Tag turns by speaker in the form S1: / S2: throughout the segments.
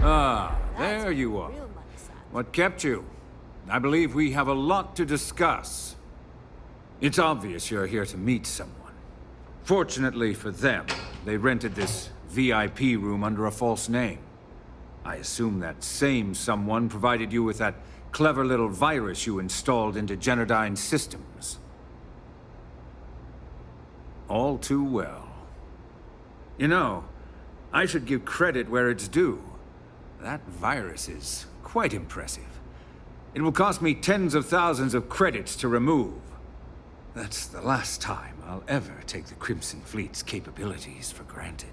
S1: Ah, there you are. What kept you? I believe we have a lot to discuss. It's obvious you're here to meet someone. Fortunately for them, they rented this VIP room under a false name. I assume that same someone provided you with that clever little virus you installed into Genodyne's systems. All too well. You know, I should give credit where it's due. That virus is quite impressive. It will cost me tens of thousands of credits to remove. That's the last time I'll ever take the Crimson Fleet's capabilities for granted.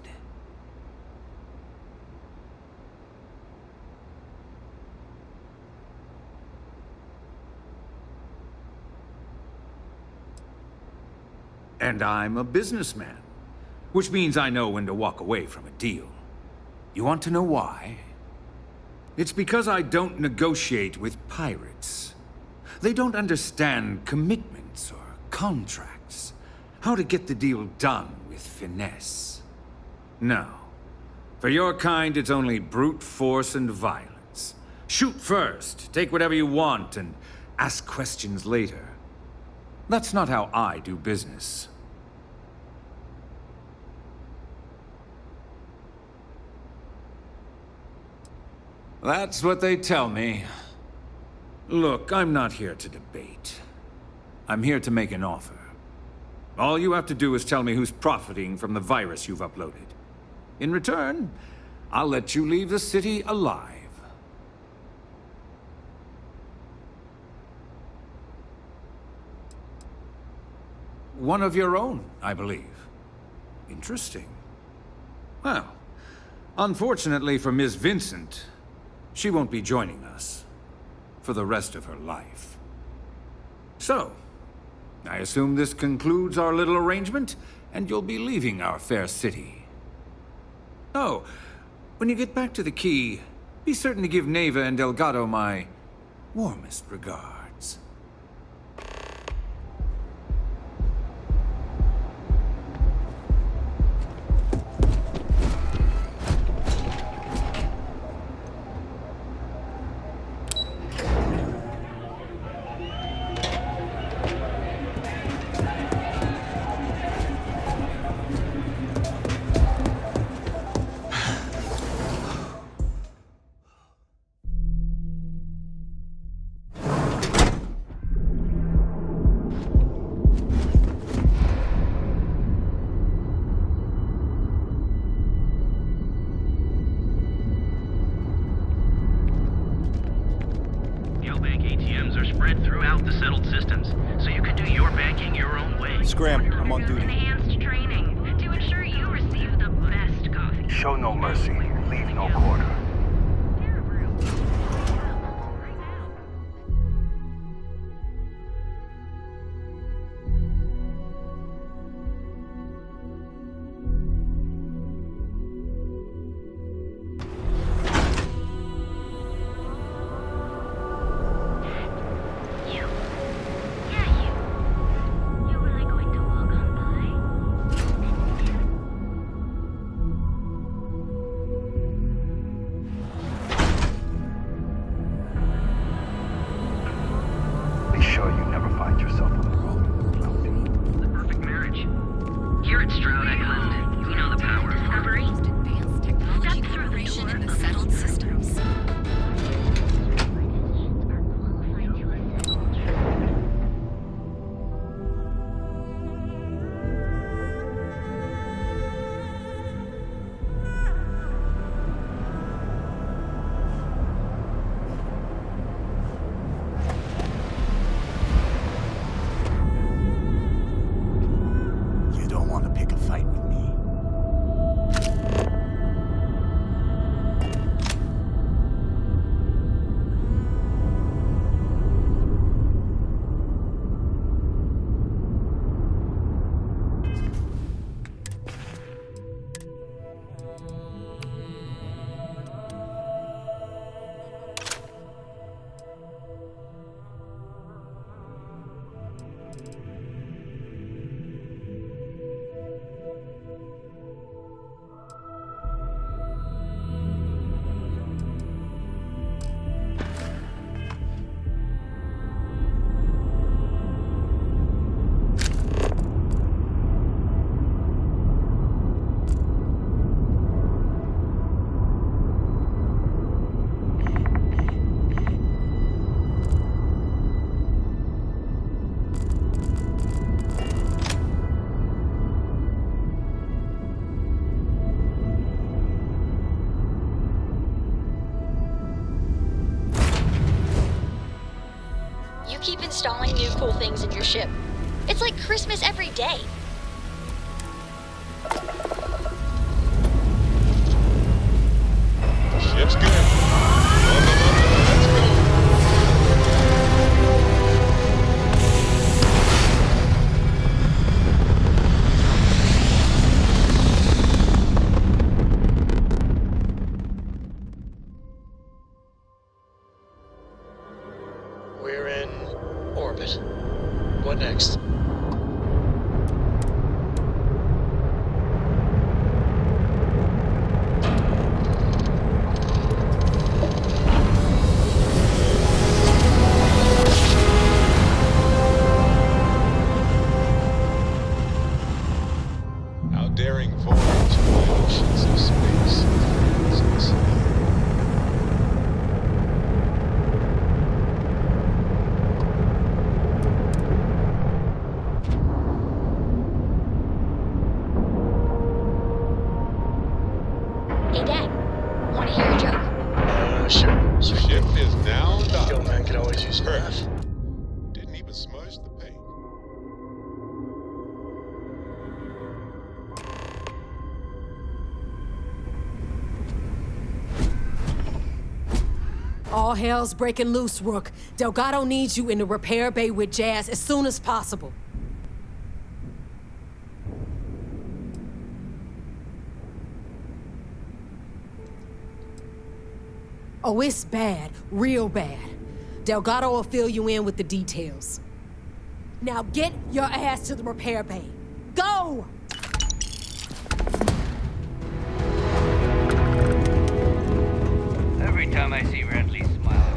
S1: And I'm a businessman, which means I know when to walk away from a deal. You want to know why? It's because I don't negotiate with pirates. They don't understand commitments or contracts, how to get the deal done with finesse. No. For your kind, it's only brute force and violence. Shoot first, take whatever you want, and ask questions later. That's not how I do business. That's what they tell me. Look, I'm not here to debate. I'm here to make an offer. All you have to do is tell me who's profiting from the virus you've uploaded. In return, I'll let you leave the city alive. One of your own, I believe. Interesting. Well, unfortunately for Ms. Vincent, she won't be joining us for the rest of her life. So, I assume this concludes our little arrangement, and you'll be leaving our fair city. Oh, when you get back to the Key, be certain to give Neva and Delgado my warmest regards.
S2: Scram, I'm on duty.
S3: Enhanced training to ensure you receive the best coffee.
S4: Show no mercy, leave no quarter.
S2: keep installing new cool things in your ship. It's like Christmas every day.
S5: Ship's good. Let's go.
S6: We're in orbit. What next?
S5: Our daring voyage of the oceans of space is us.
S2: Hey, Dad. Want to hear a joke?
S6: Sure.
S5: Ship is now
S6: The old
S5: docked.
S6: man could always use a laugh.
S5: Didn't even smudge the paint.
S7: All hell's breaking loose, Rook. Delgado needs you in the repair bay with Jazz as soon as possible. Oh, it's bad. Real bad. Delgado will fill you in with the details. Now get your ass to the repair bay. Go!
S8: Every time I see Renly smile.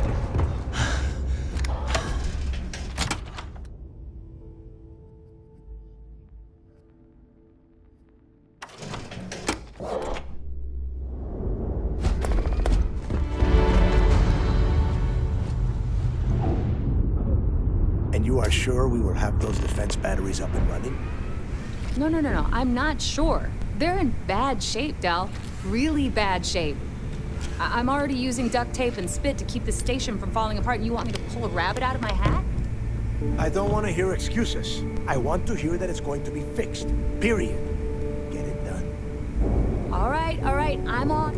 S9: And you are sure we will have those defense batteries up and running?
S10: No. I'm not sure. They're in bad shape, Del. Really bad shape. I'm already using duct tape and spit to keep the station from falling apart, and you want me to pull a rabbit out of my hat?
S9: I don't want to hear excuses. I want to hear that it's going to be fixed. Period. Get it done.
S10: All right, I'm on.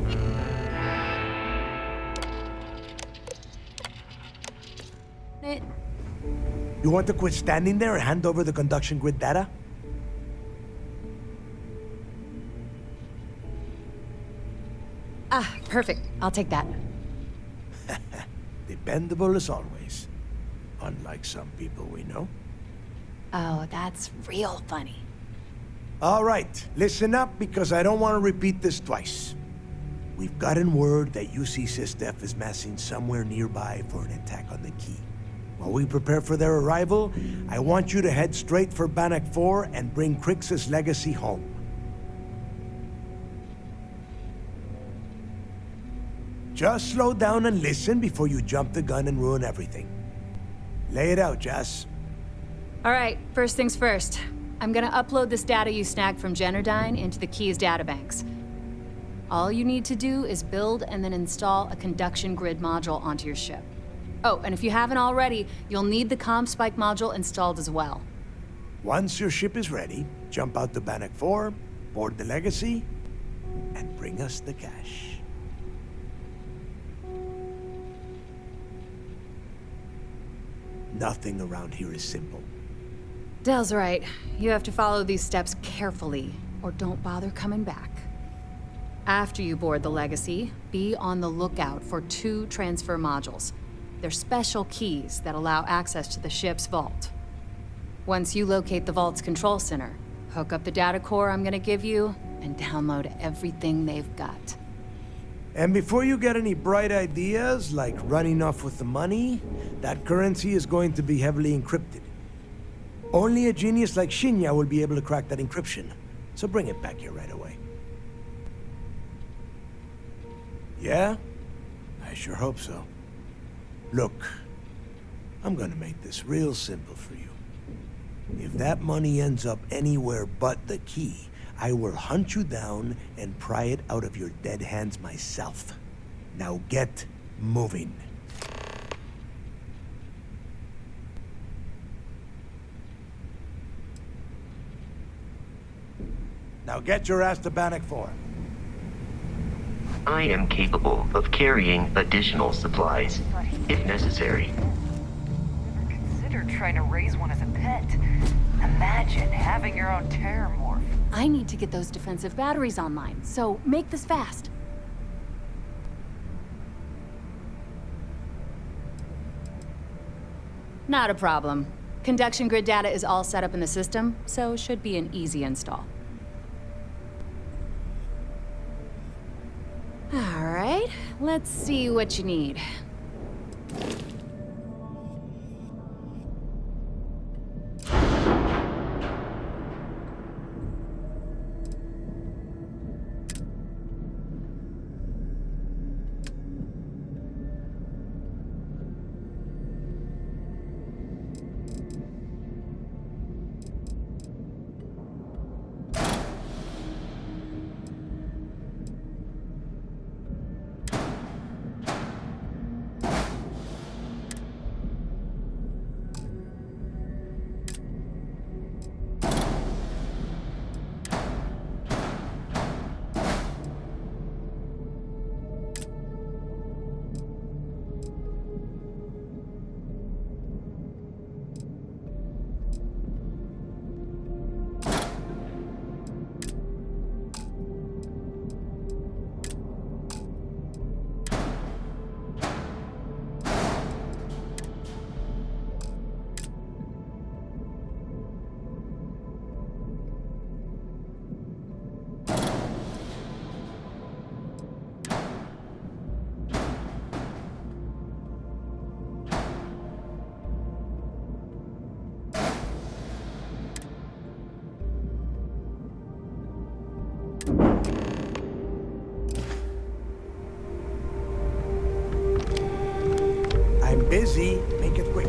S10: It.
S9: You want to quit standing there and hand over the conduction grid data?
S10: Perfect. I'll take that.
S9: Dependable as always. Unlike some people we know.
S10: Oh, that's real funny.
S9: All right, listen up because I don't want to repeat this twice. We've gotten word that UC SysDef is massing somewhere nearby for an attack on the key. While we prepare for their arrival, I want you to head straight for Bannock 4 and bring Crix's legacy home. Just slow down and listen before you jump the gun and ruin everything. Lay it out, Jess.
S10: All right, first things first. I'm gonna upload this data you snagged from Generdyne into the Key's databanks. All you need to do is build and then install a conduction grid module onto your ship. Oh, and if you haven't already, you'll need the CommSpike module installed as well.
S9: Once your ship is ready, jump out to Bannock 4, board the legacy, and bring us the cash. Nothing around here is simple.
S10: Del's right. You have to follow these steps carefully, or don't bother coming back. After you board the Legacy, be on the lookout for 2 transfer modules. They're special keys that allow access to the ship's vault. Once you locate the vault's control center, hook up the data core I'm gonna give you, and download everything they've got.
S9: And before you get any bright ideas, like running off with the money, that currency is going to be heavily encrypted. Only a genius like Shinya will be able to crack that encryption, so bring it back here right away. Yeah? I sure hope so. Look, I'm gonna make this real simple for you. If that money ends up anywhere but the key, I will hunt you down and pry it out of your dead hands myself. Now get moving. Now get your ass to Bannock 4.
S11: I am capable of carrying additional supplies, if necessary.
S3: Never considered trying to raise one as a pet. Imagine having your own terramorph.
S10: I need to get those defensive batteries online, so make this fast. Not a problem. Conduction grid data is all set up in the system, so should be an easy install. All right, let's see what you need.
S9: I'm busy. Make it quick.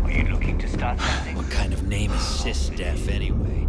S8: Are you looking to start something?
S12: What kind of name is SysDef anyway?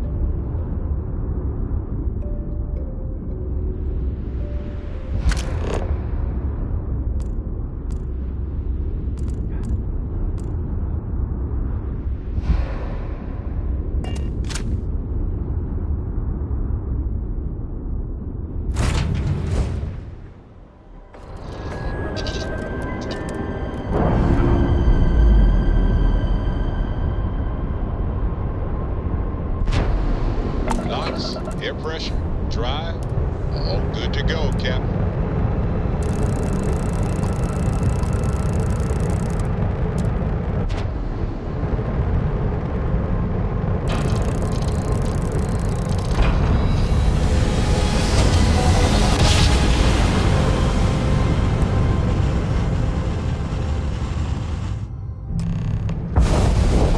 S5: Knots, air pressure, drive, all good to go, Captain.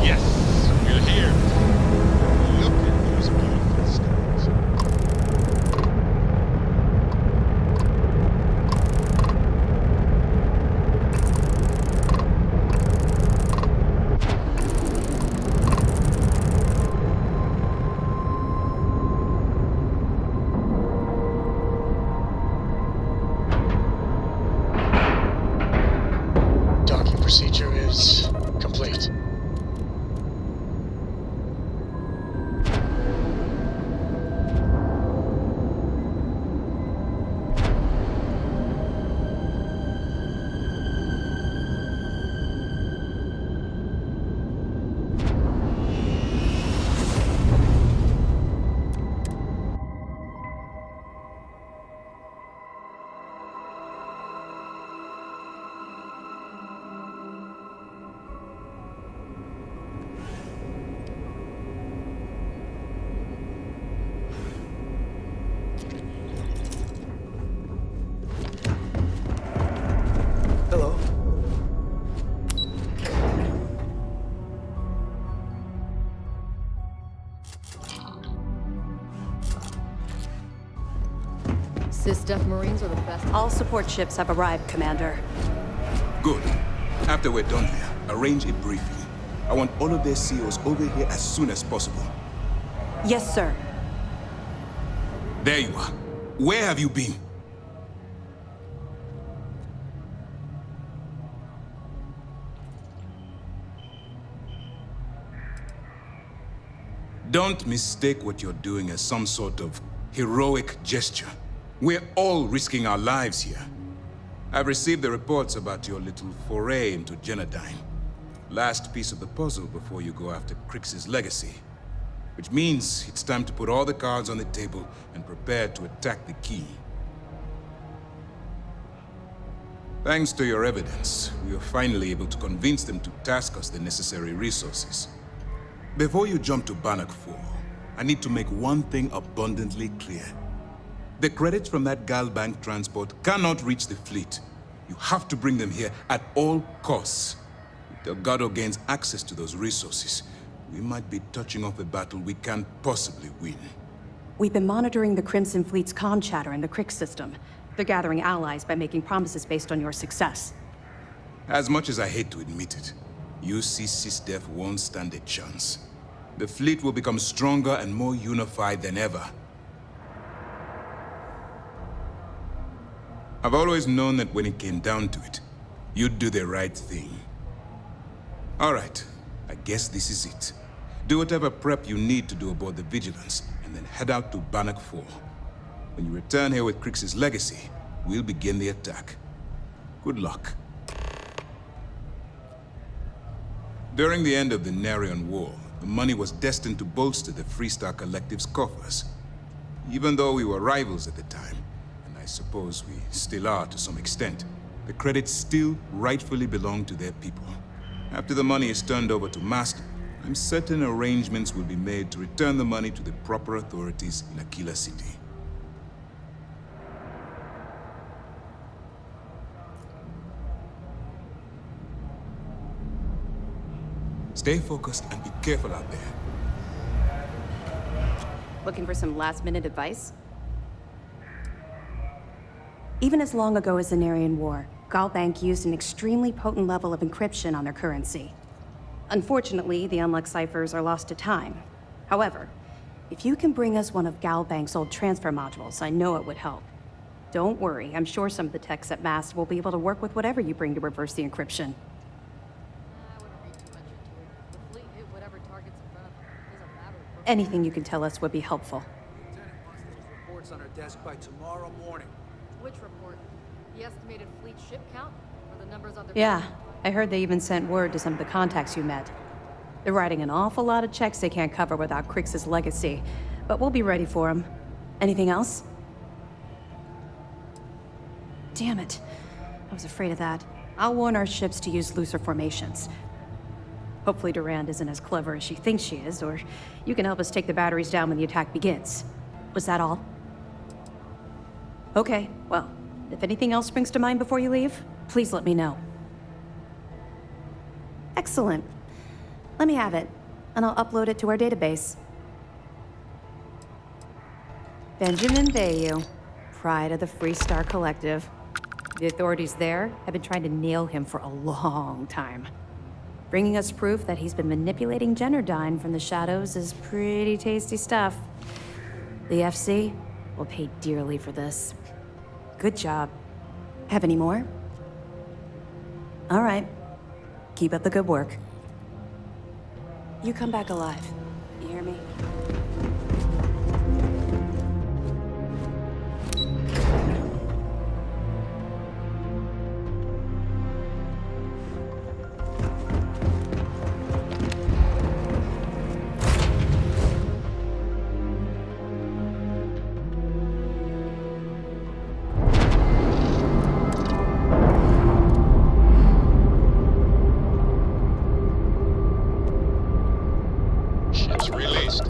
S5: Yes, we're here. Look at those beautiful skies.
S6: Docking procedure is complete.
S9: Hello.
S10: SysDef Marines are the best.
S13: All support ships have arrived, Commander.
S14: Good. After we're done here, arrange it briefly. I want all of their CEOs over here as soon as possible.
S13: Yes, sir.
S14: There you are. Where have you been? Don't mistake what you're doing as some sort of heroic gesture. We're all risking our lives here. I've received the reports about your little foray into Genodyne. Last piece of the puzzle before you go after Crix's legacy. Which means it's time to put all the cards on the table and prepare to attack the key. Thanks to your evidence, we were finally able to convince them to task us the necessary resources. Before you jump to Bannock 4, I need to make one thing abundantly clear. The credits from that Galbank transport cannot reach the fleet. You have to bring them here at all costs. If Delgado gains access to those resources, we might be touching off a battle we can't possibly win.
S13: We've been monitoring the Crimson Fleet's comm chatter in the Crix system. They're gathering allies by making promises based on your success.
S14: As much as I hate to admit it, UC SysDef won't stand a chance. The fleet will become stronger and more unified than ever. I've always known that when it came down to it, you'd do the right thing. All right, I guess this is it. Do whatever prep you need to do aboard the Vigilance, and then head out to Bannock 4. When you return here with Crix's legacy, we'll begin the attack. Good luck. During the end of the Narion War, the money was destined to bolster the Freestar Collective's coffers. Even though we were rivals at the time, and I suppose we still are to some extent, the credits still rightfully belong to their people. After the money is turned over to Master, I'm certain arrangements will be made to return the money to the proper authorities in Aquila City. Stay focused and be careful out there.
S13: Looking for some last-minute advice? Even as long ago as the Narion War, Galbank used an extremely potent level of encryption on their currency. Unfortunately, the unlocked ciphers are lost to time. However, if you can bring us one of Galbank's old transfer modules, I know it would help. Don't worry, I'm sure some of the techs at MAST will be able to work with whatever you bring to reverse the encryption. Anything you can tell us would be helpful.
S15: Lieutenant wants those reports on our desk by tomorrow morning.
S10: Which report? The estimated fleet ship count? Or the numbers on their...
S13: Yeah, I heard they even sent word to some of the contacts you met. They're writing an awful lot of checks they can't cover without Crix's legacy, but we'll be ready for them. Anything else? Damn it. I was afraid of that. I'll warn our ships to use looser formations. Hopefully Durand isn't as clever as she thinks she is, or you can help us take the batteries down when the attack begins. Was that all? Okay, well, if anything else springs to mind before you leave, please let me know. Excellent. Let me have it, and I'll upload it to our database. Benjamin Bayou, pride of the Freestar Collective. The authorities there have been trying to nail him for a long time. Bringing us proof that he's been manipulating Genodyne from the shadows is pretty tasty stuff. The FC will pay dearly for this. Good job. Have any more? All right. Keep up the good work. You come back alive. You hear me?
S5: Ships released.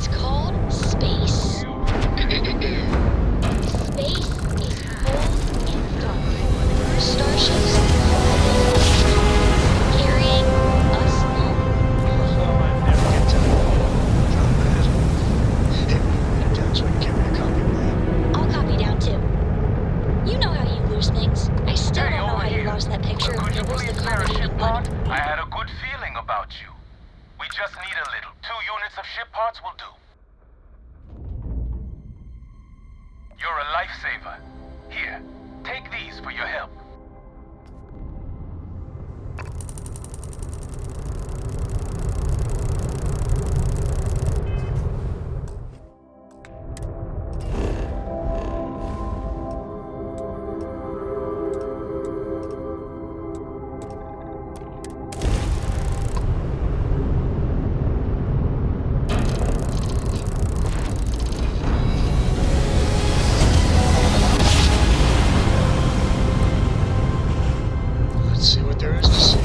S2: It's called space. Space is cold and dark. Starships carrying us home.
S6: Never get tired. Drop that. Hit me down so I can carry a copy of that.
S2: I'll copy down too. You know how you lose things. I still don't know how you lost that picture of Nibbles the carbonated mud.
S4: I had a good feeling about you. We just need a little. 2 units of ship parts will do. You're a lifesaver. Here, take these for your help.
S6: Let's see what there is to see.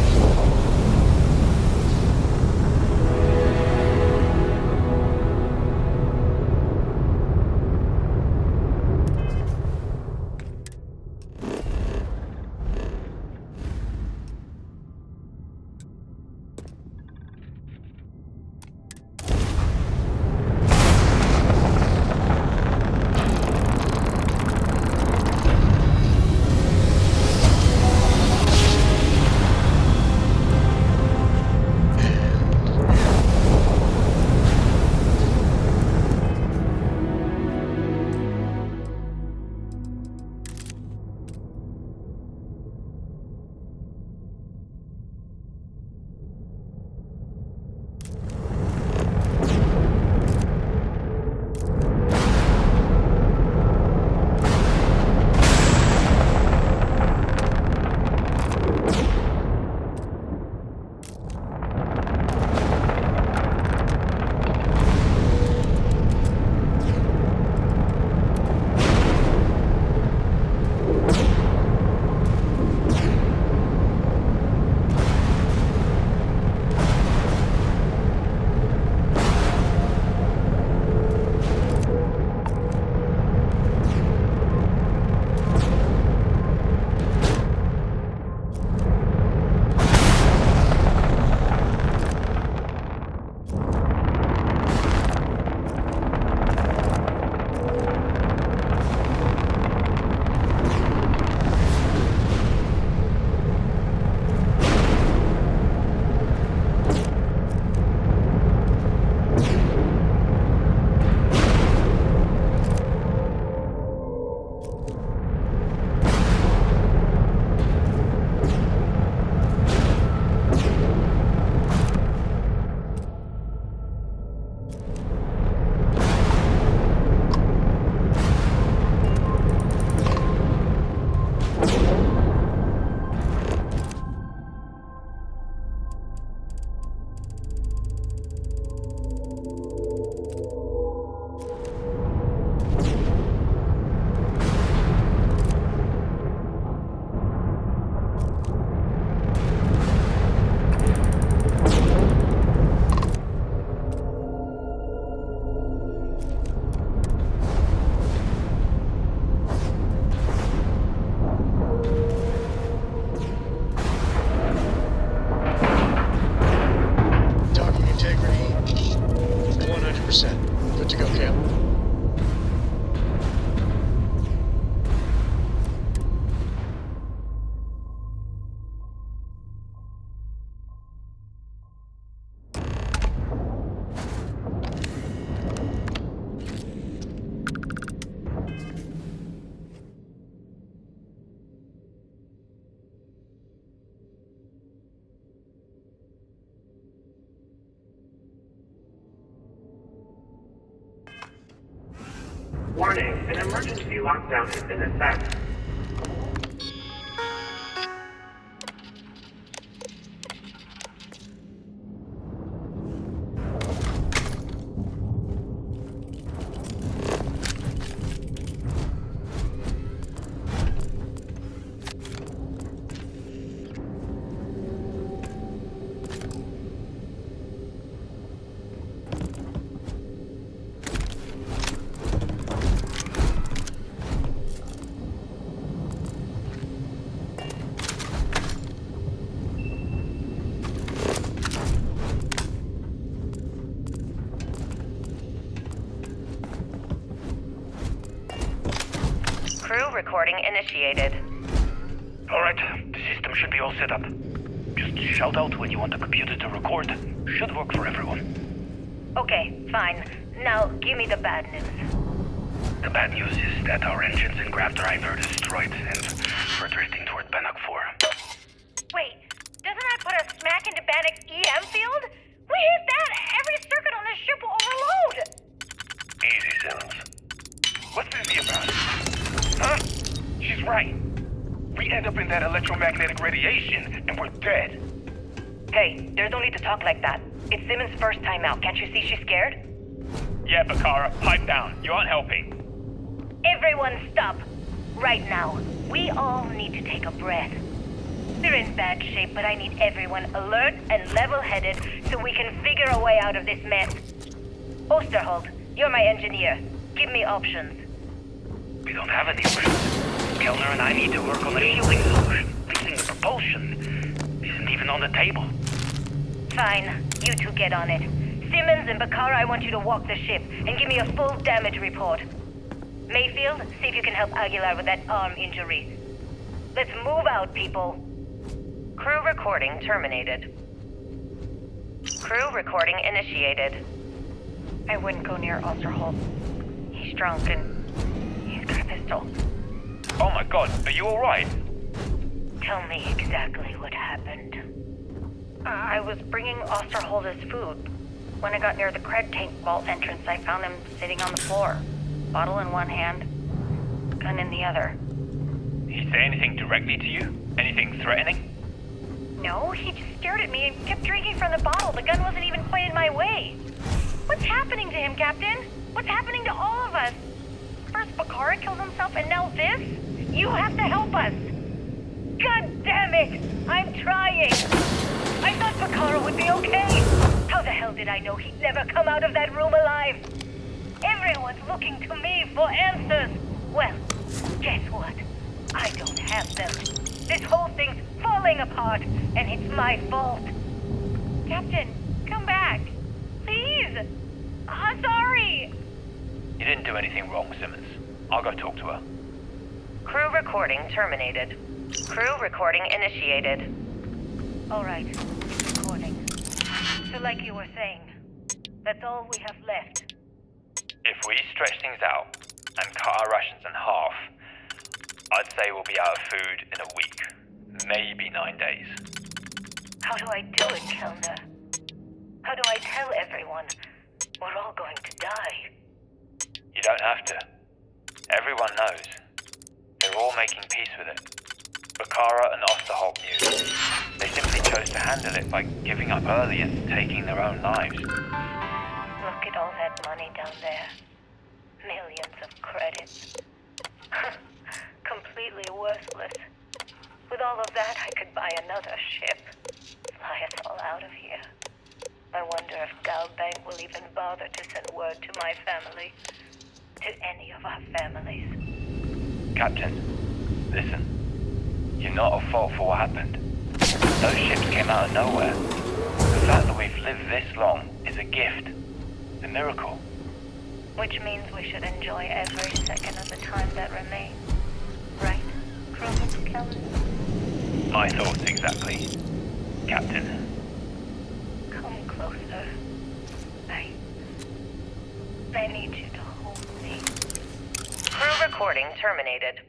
S16: Warning, an emergency lockdown has been established.
S17: recording initiated.
S8: Alright, the system should be all set up. Just shout out when you want the computer to record. Should work for everyone.
S17: Okay, fine. Now, give me the bad news.
S8: The bad news is that our engines and grav drive are destroyed, and we're drifting toward Bannock 4.
S17: Wait, doesn't that put us smack into Bannock's EM field? We hit that! Every circuit on this ship will overload!
S8: Easy, Simmons. What's this about? Huh? She's right. We end up in that electromagnetic radiation, and we're dead.
S17: Hey, there's no need to talk like that. It's Simmons' first time out. Can't you see she's scared?
S8: Yeah, Bakara, pipe down. You aren't helping.
S17: Everyone stop. Right now. We all need to take a breath. We're in bad shape, but I need everyone alert and level-headed so we can figure a way out of this mess. Osterholt, you're my engineer. Give me options.
S8: We don't have any options. Kellner and I need to work on a shielding solution. Fixing the propulsion isn't even on the table.
S17: Fine. You two get on it. Simmons and Bakara, I want you to walk the ship and give me a full damage report. Mayfield, see if you can help Aguilar with that arm injury. Let's move out, people. Crew recording terminated. Crew recording initiated. I wouldn't go near Osterholt. He's drunk and he's got a pistol.
S8: Oh my god, are you alright?
S17: Tell me exactly what happened. I was bringing Osterholt his food. When I got near the cred tank vault entrance, I found him sitting on the floor. Bottle in one hand, gun in the other.
S8: Did he say anything directly to you? Anything threatening?
S17: No, he just stared at me and kept drinking from the bottle. The gun wasn't even pointed my way. What's happening to him, Captain? What's happening to all of us? First Bakara killed himself and now this? You have to help us. God damn it! I'm trying. I thought Bakara would be okay. How the hell did I know he'd never come out of that room alive? Everyone's looking to me for answers. Well, guess what? I don't have them. This whole thing's falling apart, and it's my fault. Captain, come back. Please. I'm sorry.
S8: You didn't do anything wrong, Simmons. I'll go talk to her.
S17: Crew recording terminated. Crew recording initiated. All right, recording. So like you were saying, that's all we have left.
S8: If we stretch things out and cut our rations in half, I'd say we'll be out of food in a week, maybe 9 days.
S17: How do I do it, Kellner? How do I tell everyone we're all going to die?
S8: You don't have to. Everyone knows. They're all making peace with it. Bakara and Osterholt knew. They simply chose to handle it by giving up early and taking their own lives.
S17: Look at all that money down there. Millions of credits. Completely worthless. With all of that, I could buy another ship. Fly us all out of here. I wonder if Galbank will even bother to send word to my family. To any of our families.
S8: Captain, listen. You're not at fault for what happened. Those ships came out of nowhere. The fact that we've lived this long is a gift. A miracle.
S17: Which means we should enjoy every second of the time that remains. Right, Crowman Kellner?
S8: My thoughts exactly, Captain.
S17: Come closer. I need you to hold me. Crew recording terminated.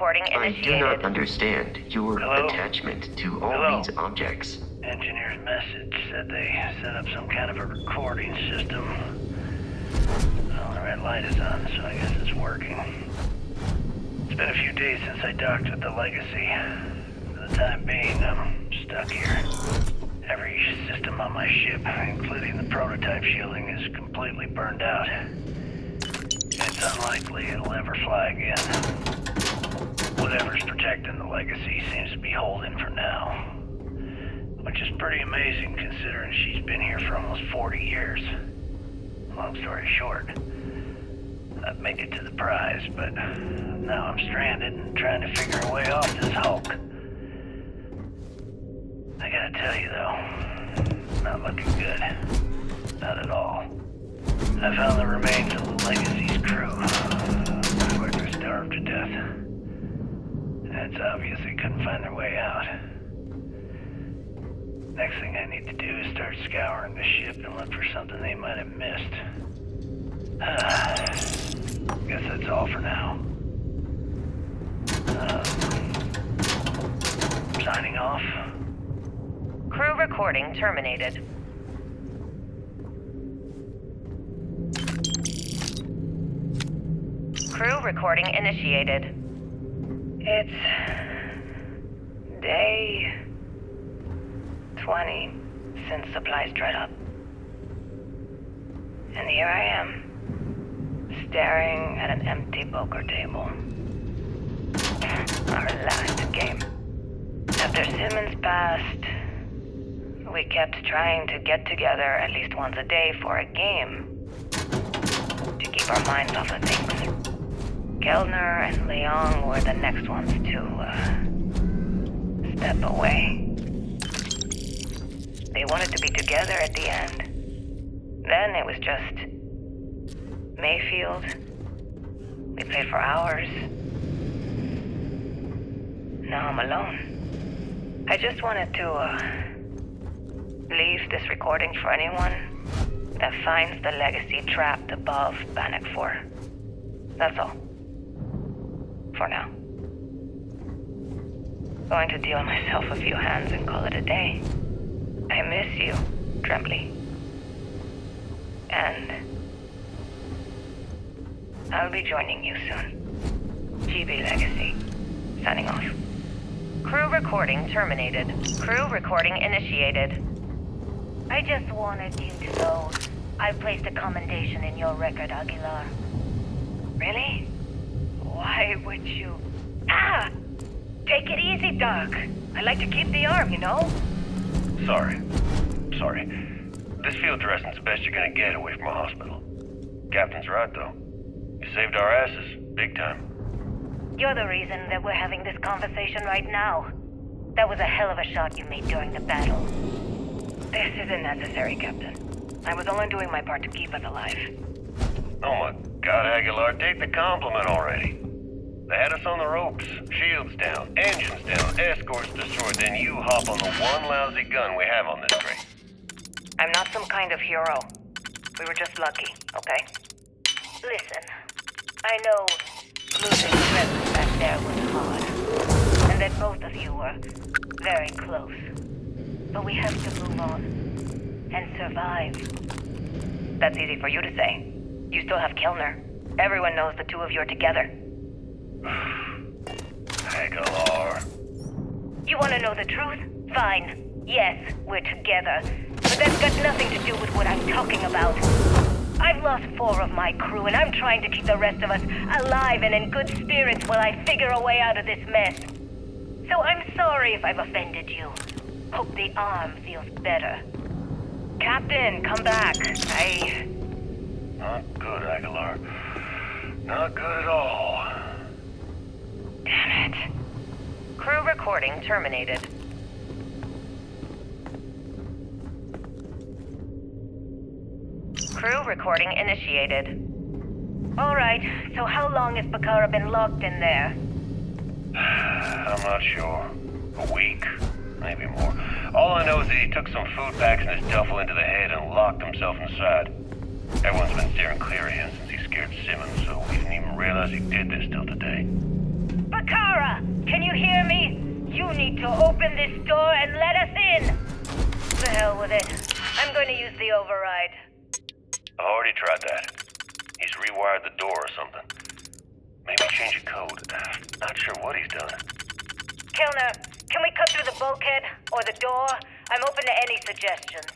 S17: recording
S11: I
S17: initiated.
S11: do not understand your
S8: Hello?
S11: attachment to all
S8: Hello?
S11: these objects.
S8: Engineer's message said they set up some kind of a recording system. Well, the red light is on, so I guess it's working. It's been a few days since I docked with the Legacy. For the time being, I'm stuck here. Every system on my ship, including the prototype shielding, is completely burned out. It's unlikely it'll ever fly again. Whatever's protecting the Legacy seems to be holding for now. Which is pretty amazing considering she's been here for almost 40 years. Long story short, I've made it to the prize, but now I'm stranded and trying to figure a way off this hulk. I gotta tell you though, not looking good. Not at all. I found the remains of the Legacy's crew. Before they're starved to death. And it's obvious they couldn't find their way out. Next thing I need to do is start scouring the ship and look for something they might have missed. Guess that's all for now. Signing off.
S17: Crew recording terminated. Crew recording initiated. It's day 20 since supplies dried up. And here I am, staring at an empty poker table. Our last game. After Simmons passed, we kept trying to get together at least once a day for a game to keep our minds off of things. Kellner and Leong were the next ones to step away. They wanted to be together at the end. Then it was just Mayfield. We played for hours. Now I'm alone. I just wanted to leave this recording for anyone that finds the Legacy trapped above Bannock 4. That's all. For now. Going to deal myself a few hands and call it a day. I miss you, Trembly. And I'll be joining you soon. GB Legacy. Signing off. Crew recording terminated. Crew recording initiated.
S18: I just wanted you to know I placed a commendation in your record, Aguilar.
S17: Really? Why would you... Ah! Take it easy, Doc. I like to keep the arm, you know?
S8: Sorry. This field dressing's the best you're gonna get away from a hospital. Captain's right, though. You saved our asses. Big time.
S18: You're the reason that we're having this conversation right now. That was a hell of a shot you made during the battle.
S17: This isn't necessary, Captain. I was only doing my part to keep us alive.
S8: Oh my God, Aguilar, take the compliment already. They had us on the ropes, shields down, engines down, escorts destroyed, then you hop on the one lousy gun we have on this train.
S17: I'm not some kind of hero. We were just lucky, okay?
S18: Listen, I know losing Trevor back there was hard, and that both of you were very close. But we have to move on and survive.
S17: That's easy for you to say. You still have Kellner. Everyone knows the two of you are together.
S8: Aguilar.
S18: You want to know the truth? Fine. Yes, we're together. But that's got nothing to do with what I'm talking about. I've lost 4 of my crew, and I'm trying to keep the rest of us alive and in good spirits while I figure a way out of this mess. So I'm sorry if I've offended you. Hope the arm feels better.
S17: Captain, come back.
S8: Not good, Aguilar. Not good at all.
S17: Damn it.
S18: Crew recording terminated.
S17: Crew recording initiated.
S18: All right, so how long has Bakara been locked in there?
S8: I'm not sure. A week? Maybe more. All I know is that he took some food packs in his duffel into the head and locked himself inside. Everyone's been steering clear of him since he scared Simmons, so we didn't even realize he did this till today.
S18: But Kara, can you hear me? You need to open this door and let us in. The hell with it. I'm going to use the override.
S8: I've already tried that. He's rewired the door or something. Maybe change a code. Not sure what he's done.
S18: Kellner, can we cut through the bulkhead or the door? I'm open to any suggestions.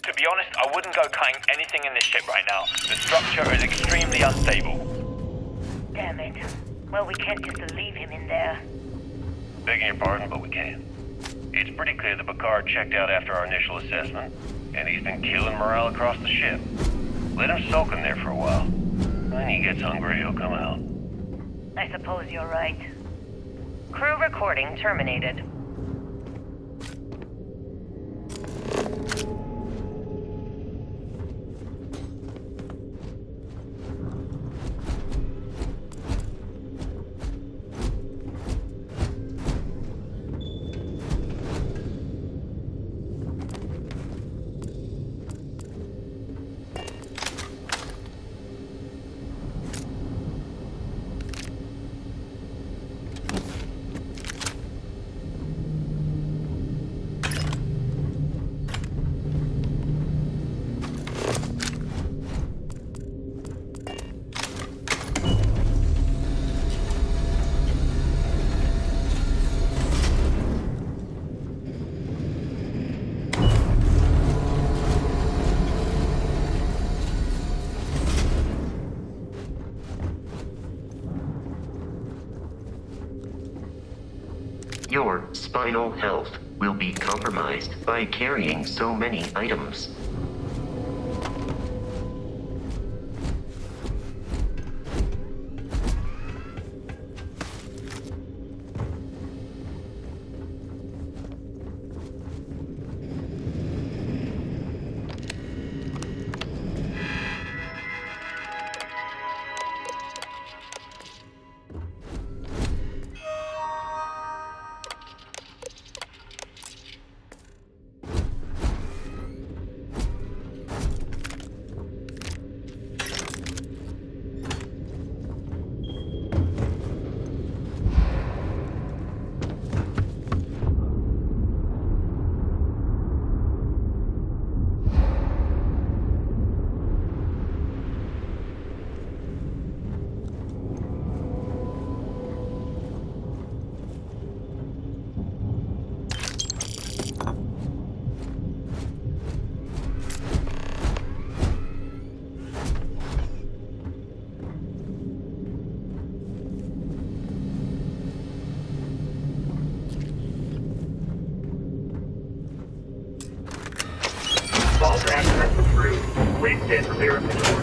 S8: To be honest, I wouldn't go cutting anything in this ship right now. The structure is extremely unstable.
S18: Damn it. Well, we can't just leave him in there.
S8: Begging your pardon, but we can. It's pretty clear that Picard checked out after our initial assessment, and he's been killing morale across the ship. Let him soak in there for a while. When he gets hungry, he'll come out.
S18: I suppose you're right. Crew recording terminated.
S11: Your spinal health will be compromised by carrying so many items.
S16: Vault access approved. Please stand clear of the door.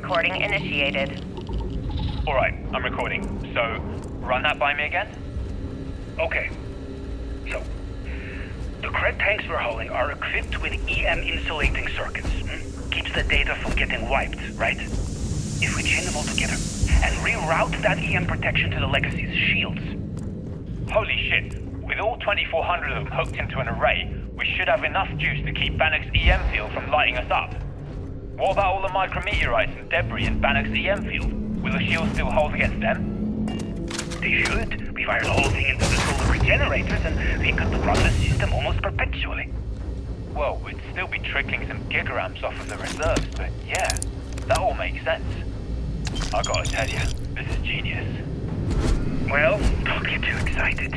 S17: recording initiated.
S8: Alright, I'm recording. So, run that by me again?
S19: Okay. So, the cred tanks we're hauling are equipped with EM insulating circuits. Keeps the data from getting wiped, right? If we chain them all together and reroute that EM protection to the Legacy's shields.
S8: Holy shit. With all 2,400 of them hooked into an array, we should have enough juice to keep Bannock's EM field from lighting us up. What about all the micrometeorites and debris in Bannock's EM field? Will the shield still hold against them?
S19: They should. We wired the whole thing into the solar regenerators and we could run the system almost perpetually.
S8: Well, we'd still be trickling some gigaamps off of the reserves, but yeah, that all makes sense. I gotta tell you, this is genius.
S19: Well, don't get too excited.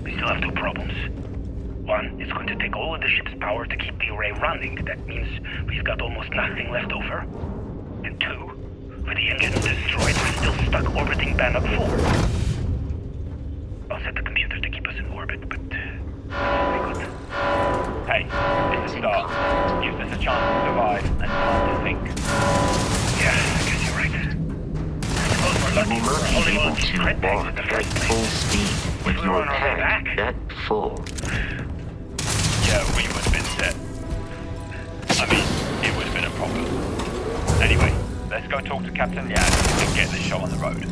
S19: We still have two problems. One, it's going to take all of the ship's power to keep the array running. That means we've got almost nothing left over. And two, with the engines destroyed, we're still stuck orbiting Bannock 4. I'll set the computer to keep us in orbit, but that'll be good.
S8: Hey, it's a start. Gives us a chance to survive and time to think.
S19: Yeah, I guess you're right. I suppose we're lucky
S11: You
S19: we're
S11: must
S19: holding
S11: be
S19: all
S11: able
S19: these
S11: to
S19: cred tanks at the
S11: walk
S19: first
S11: at
S19: place.
S11: full speed with
S19: If we
S11: your
S19: were on our way
S11: pack
S19: back.
S11: that full.
S8: Yeah, we would have been set. I mean, it would have been a problem. Anyway, let's go talk to Captain Yan and get the show on the road.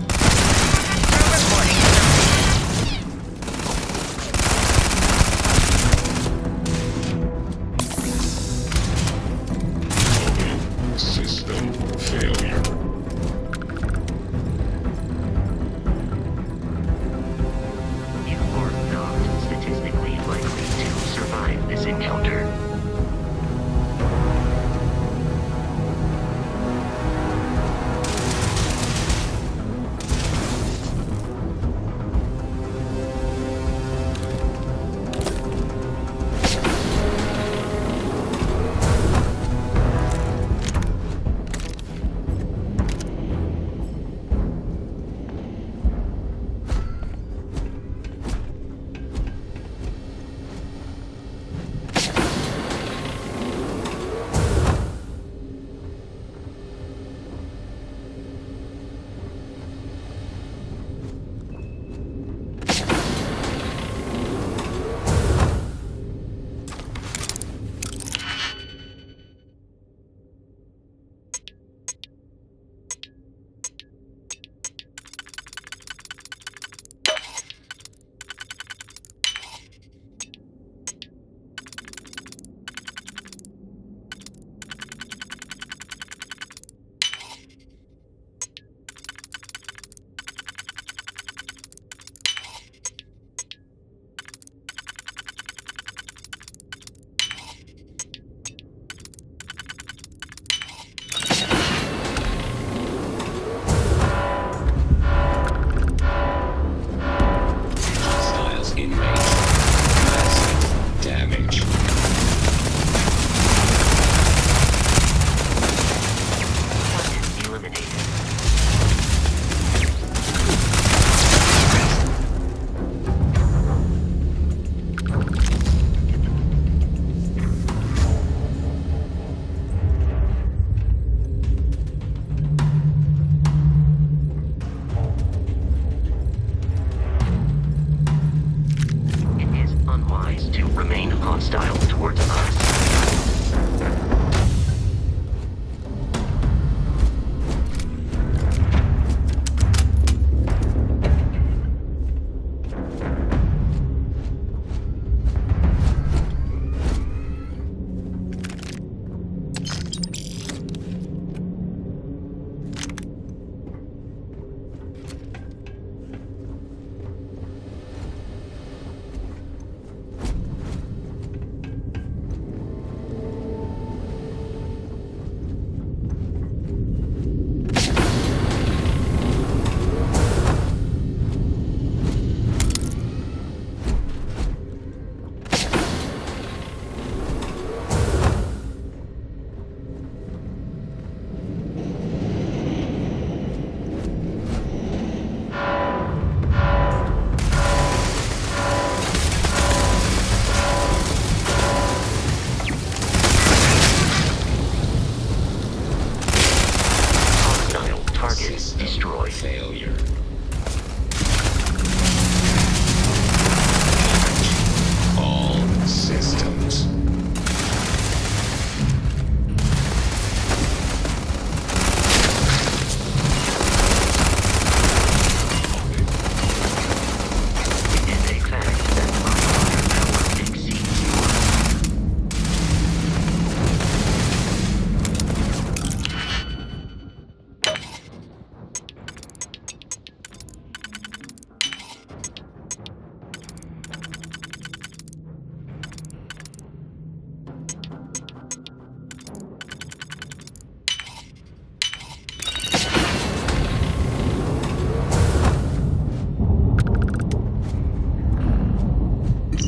S5: System failure.
S11: You are not statistically likely to survive this encounter.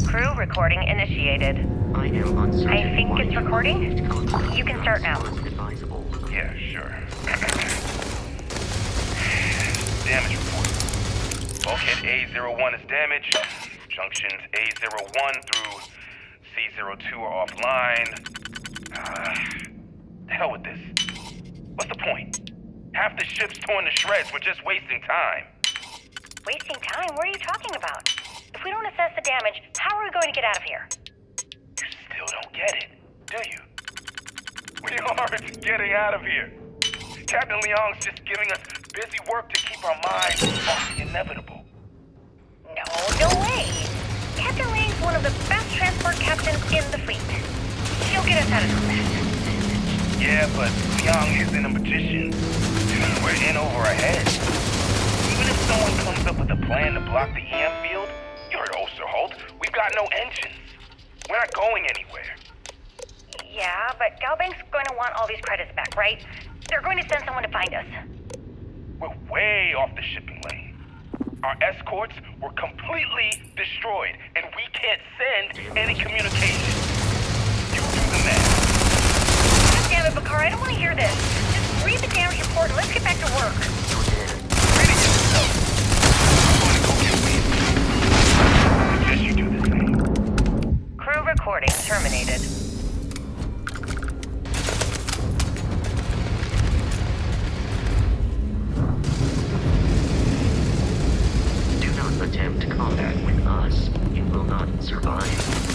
S17: Crew recording initiated.
S11: I am uncertain.
S17: I think
S11: why
S17: it's
S11: you
S17: recording.
S11: refused contact
S17: You can
S11: with
S17: start
S11: us
S17: now.
S11: was advisable.
S19: Yeah, sure. Damage report. Bulkhead A01 is damaged. Junctions A01 through C02 are offline. The hell with this. What's the point? Half the ship's torn to shreds. We're just wasting time.
S17: Wasting time? What are you talking about? If we don't assess the damage, how are we going to get out of here?
S19: You still don't get it, do you? We aren't getting out of here. Captain Leong's just giving us busy work to keep our minds off the inevitable.
S17: No way! Captain Leong's one of the best transport captains in the fleet. He'll get us out of this mess.
S19: Yeah, but Leong isn't a magician. We're in over our heads. Even if someone comes up with a plan to block the EM field, you heard Osterholt, we've got no engines. We're not going anywhere.
S17: Yeah, but Galbank's going to want all these credits back, right? They're going to send someone to find us.
S19: We're way off the shipping lane. Our escorts were completely destroyed, and we can't send any communication. You do the math.
S17: God damn it, Bakar, I don't want to hear this. Just read the damage report and let's get back to work.
S19: Read it yourself. I'm gonna go get Weed. Suggest you do the same.
S17: Crew recording terminated.
S11: Do not attempt combat with us. You will not survive.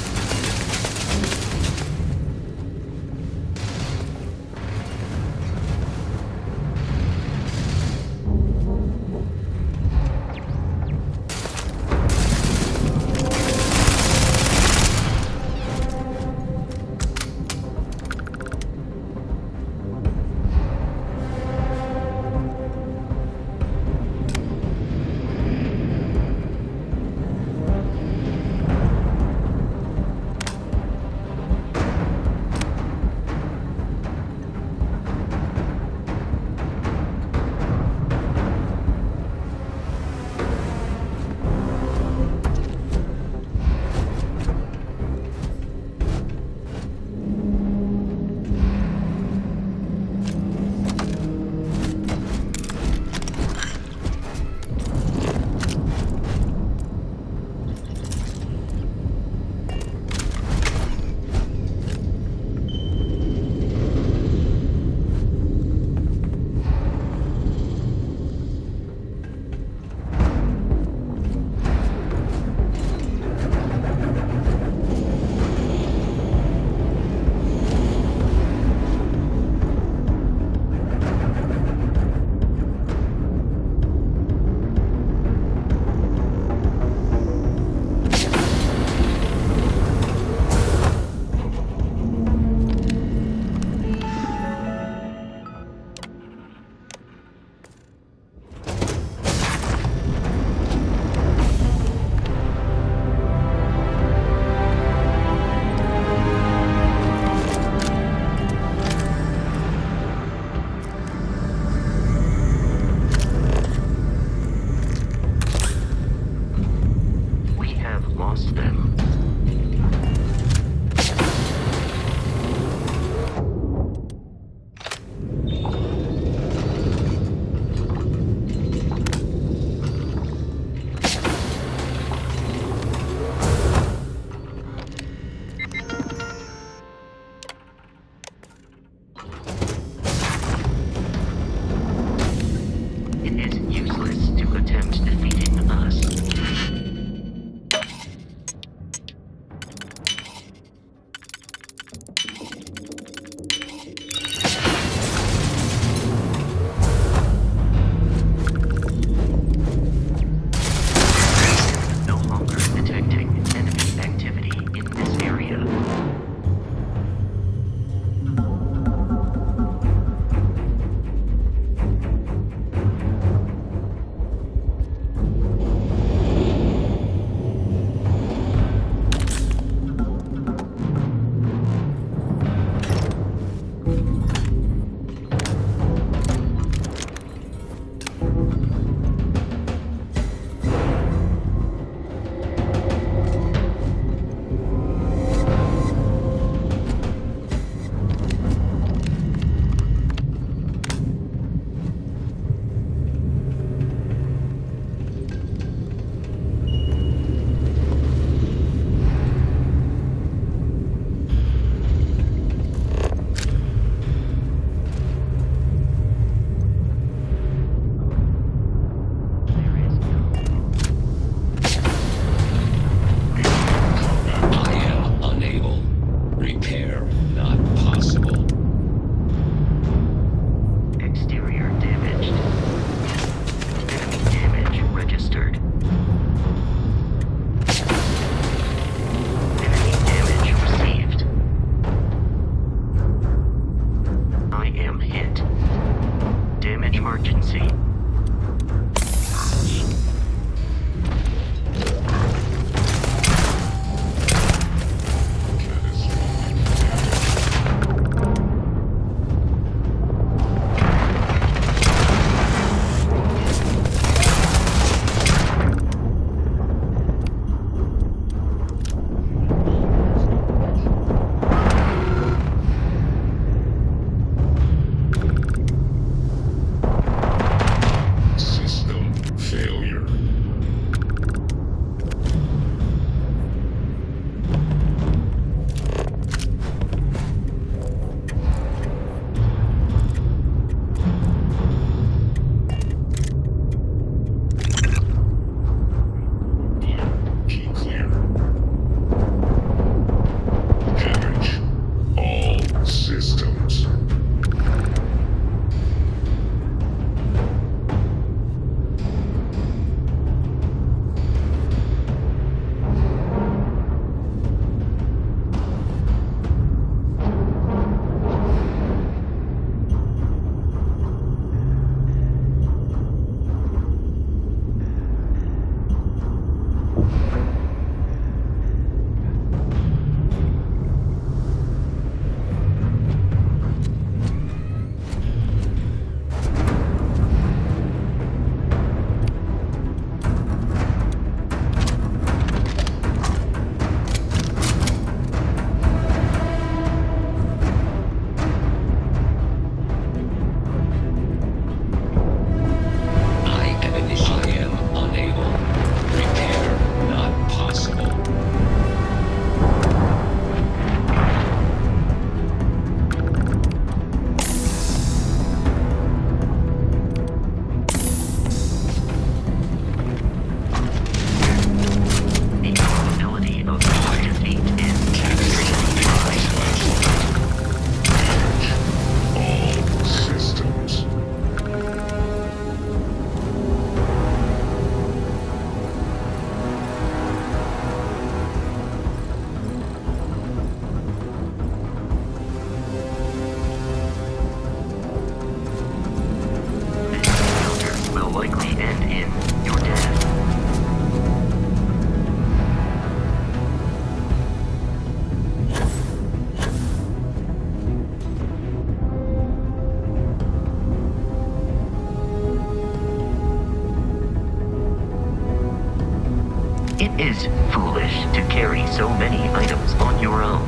S11: is foolish to carry so many items on your own.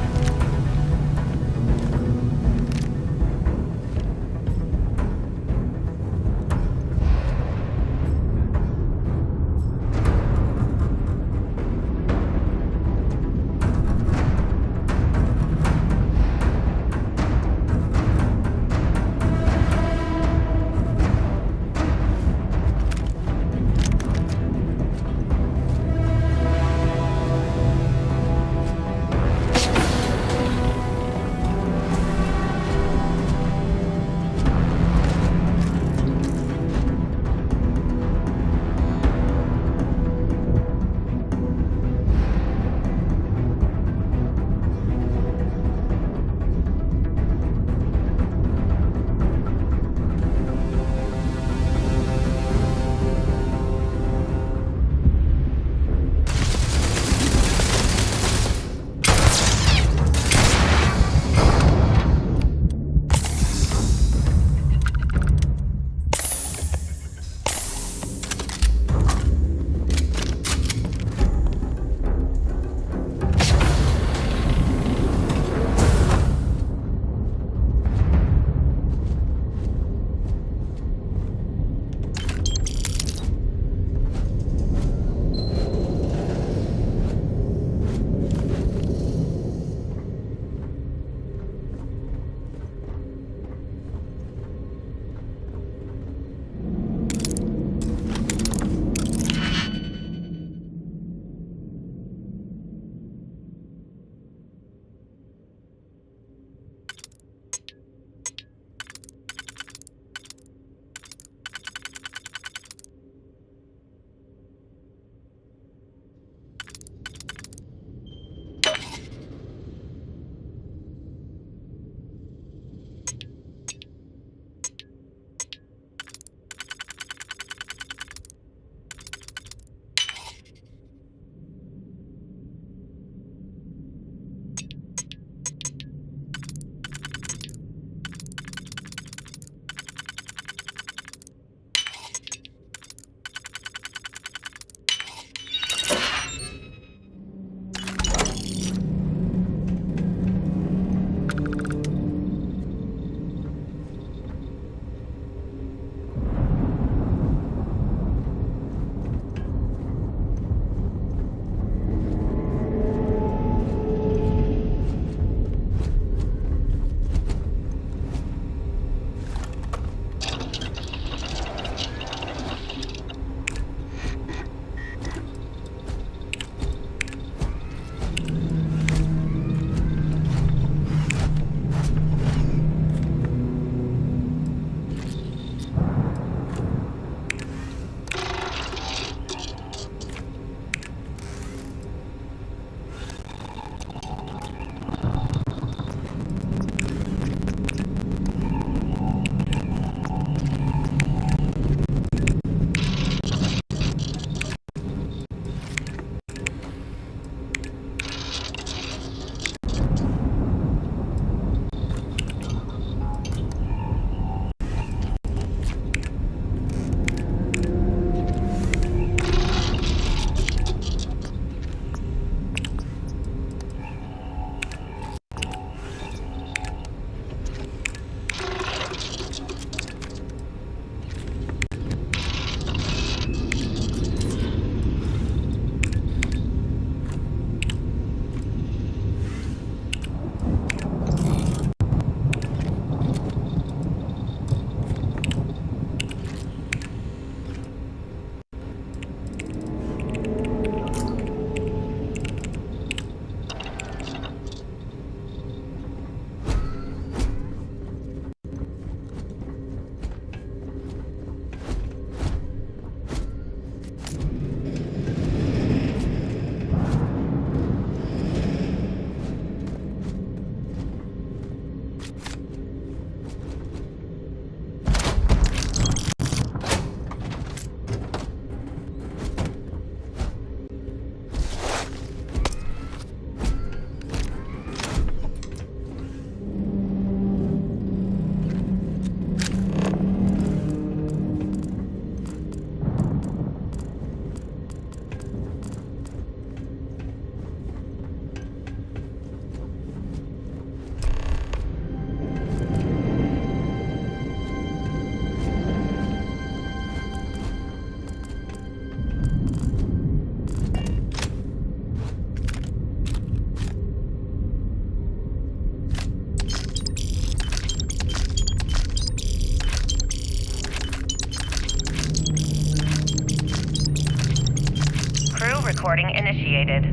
S17: recording initiated.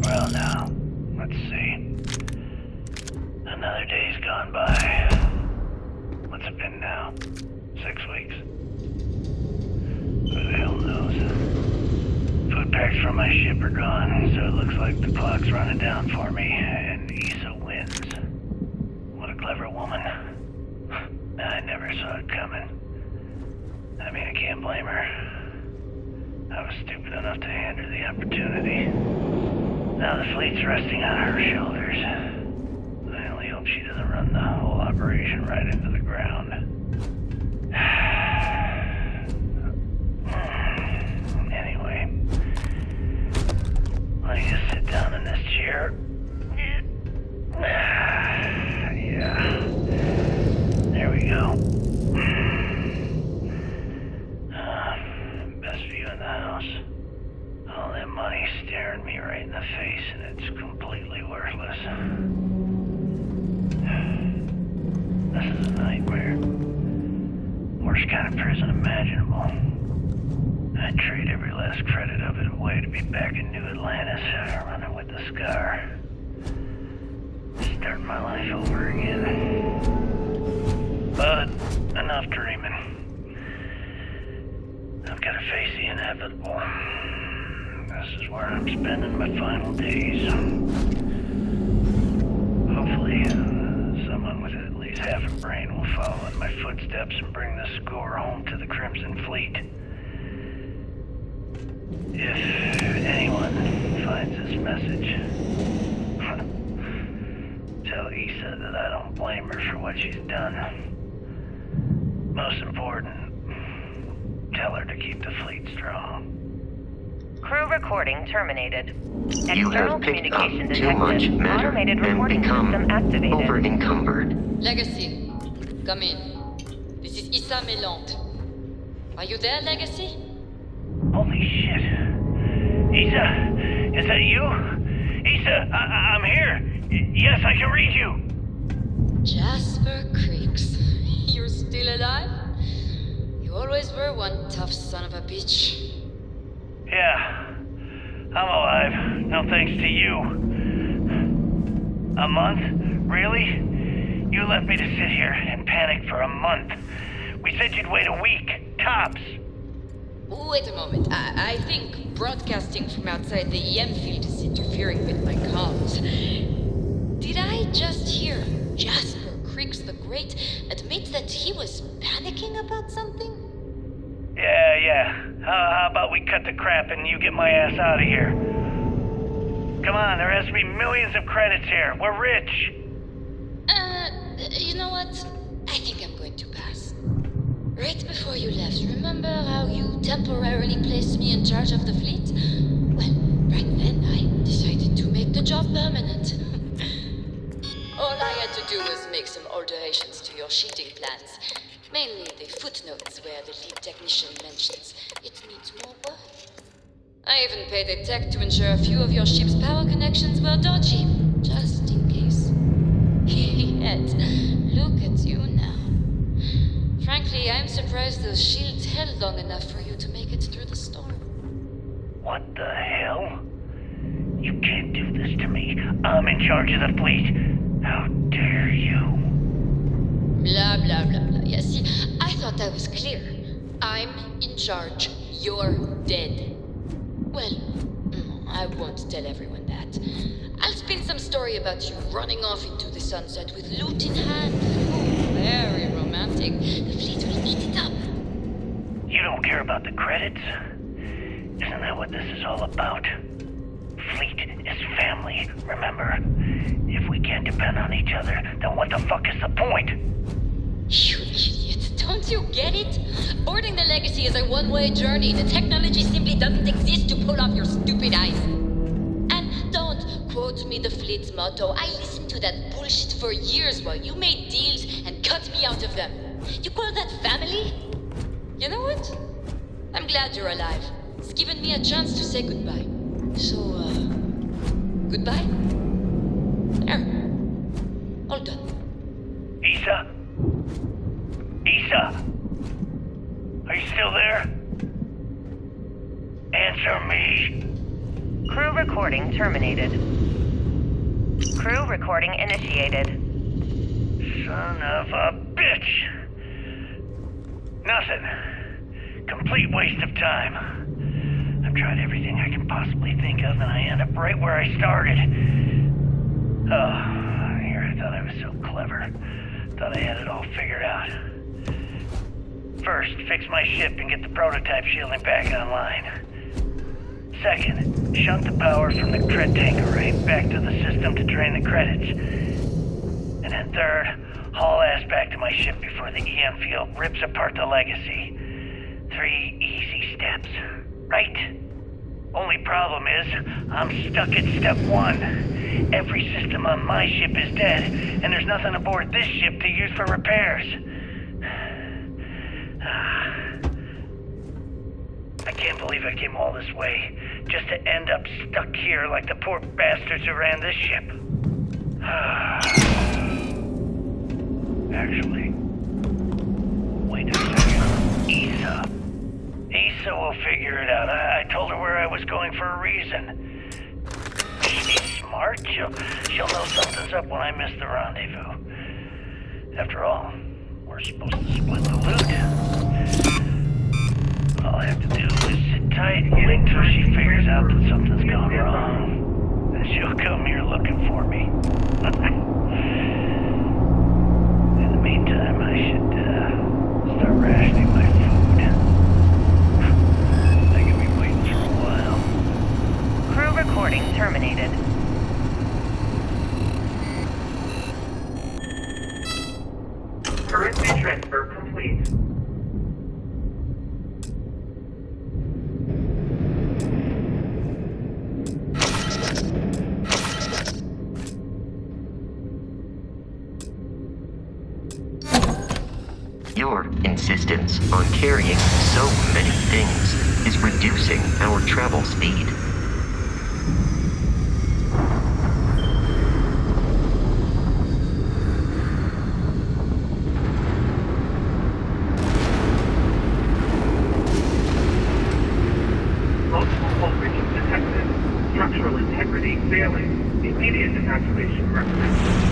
S19: Well, now, let's see. Another day's gone by. What's it been now? 6 weeks? Who the hell knows? Food packs from my ship are gone, so it looks like the clock's running down for me, and Issa wins. What a clever woman. I never saw it coming. I mean, I can't blame her. I was stupid enough to hand her the opportunity. Now the fleet's resting on her shoulders. I only hope she doesn't run the whole operation right into the ground. Anyway, let me just sit down in this chair. Yeah. There we go. Best view in the house. All that money staring me right in the face, and it's completely worthless. This is a nightmare. Worst kind of prison imaginable. I'd trade every last credit of it away to be back in New Atlantis, running with the Scar. Start my life over again. But enough dreaming. I've got to face the inevitable. This is where I'm spending my final days. Hopefully, someone with at least half a brain will follow in my footsteps and bring the score home to the Crimson Fleet. If anyone finds this message, tell Issa that I don't blame her for what she's done. Most important, tell her to keep the fleet strong.
S17: Crew recording terminated.
S11: You
S17: External
S11: have picked up
S17: communication
S11: too much
S17: detected.
S11: matter
S17: Automated
S11: and
S17: recording
S11: become
S17: system activated.
S11: over-encumbered.
S20: Legacy, come in. This is Issa Melant. Are you there, Legacy?
S19: Holy shit. Issa, is that you? Issa, I'm here. Yes, I can read you.
S20: Jasper Creeks. You're still alive? You always were one tough son of a bitch.
S19: Yeah, I'm alive. No thanks to you. A month? Really? You left me to sit here and panic for a month. We said you'd wait a week, tops.
S20: Wait a moment. I think broadcasting from outside the EM field is interfering with my comms. Did I just hear Jasper Creeks the Great admit that he was panicking about something?
S19: Yeah. How about we cut the crap and you get my ass out of here? Come on, there has to be millions of credits here. We're rich.
S20: You know what? I think I'm going to pass. Right before you left, remember how you temporarily placed me in charge of the fleet? Well, right then I decided to make the job permanent. All I had to do was make some alterations to your sheeting plans. Mainly the footnotes where the lead technician mentions it needs more work. I even paid a tech to ensure a few of your ship's power connections were dodgy, just in case. Yet, look at you now. Frankly, I'm surprised those shields held long enough for you to make it through the storm.
S19: What the hell? You can't do this to me. I'm in charge of the fleet. How dare you?
S20: Blah, blah, blah, blah. Yeah, see, I thought that was clear. I'm in charge. You're dead. Well, I won't tell everyone that. I'll spin some story about you running off into the sunset with loot in hand. Oh, very romantic. The fleet will eat it up.
S19: You don't care about the credits? Isn't that what this is all about? Fleet is family, remember? If we can't depend on each other, then what the fuck is the point?
S20: You idiot. Don't you get it? Boarding the Legacy is a one-way journey. The technology simply doesn't exist to pull off your stupid eyes. And don't quote me the fleet's motto. I listened to that bullshit for years while you made deals and cut me out of them. You call that family? You know what? I'm glad you're alive. It's given me a chance to say goodbye. So, goodbye? There. All done.
S19: Issa? Issa? Are you still there? Answer me.
S17: Crew recording terminated. Crew recording initiated.
S19: Son of a bitch! Nothing. Complete waste of time. I've tried everything I can possibly think of, and I end up right where I started. Oh, here I thought I was so clever. Thought I had it all figured out. First, fix my ship and get the prototype shielding back online. Second, shunt the power from the cred tank array back to the system to drain the credits. And then third, haul ass back to my ship before the EM field rips apart the legacy. 3 easy steps, right? Only problem is, I'm stuck at step 1. Every system on my ship is dead, and there's nothing aboard this ship to use for repairs. I can't believe I came all this way, just to end up stuck here like the poor bastards who ran this ship. Actually, wait a second. Issa will figure it out. I told her where I was going for a reason. She's smart. She'll know something's up when I miss the rendezvous. After all, we're supposed to split the loot. All I have to do is sit tight and wait till she figures out that something's gone wrong. Then she'll come here looking for me. In the meantime, I should start rationing my food. I could be waiting for a while.
S17: Crew recording terminated.
S16: Currency transfer complete.
S11: Your insistence on carrying so many things is reducing our travel speed.
S16: Multiple voltages detected. Structural integrity failing. Immediate evacuation recommended.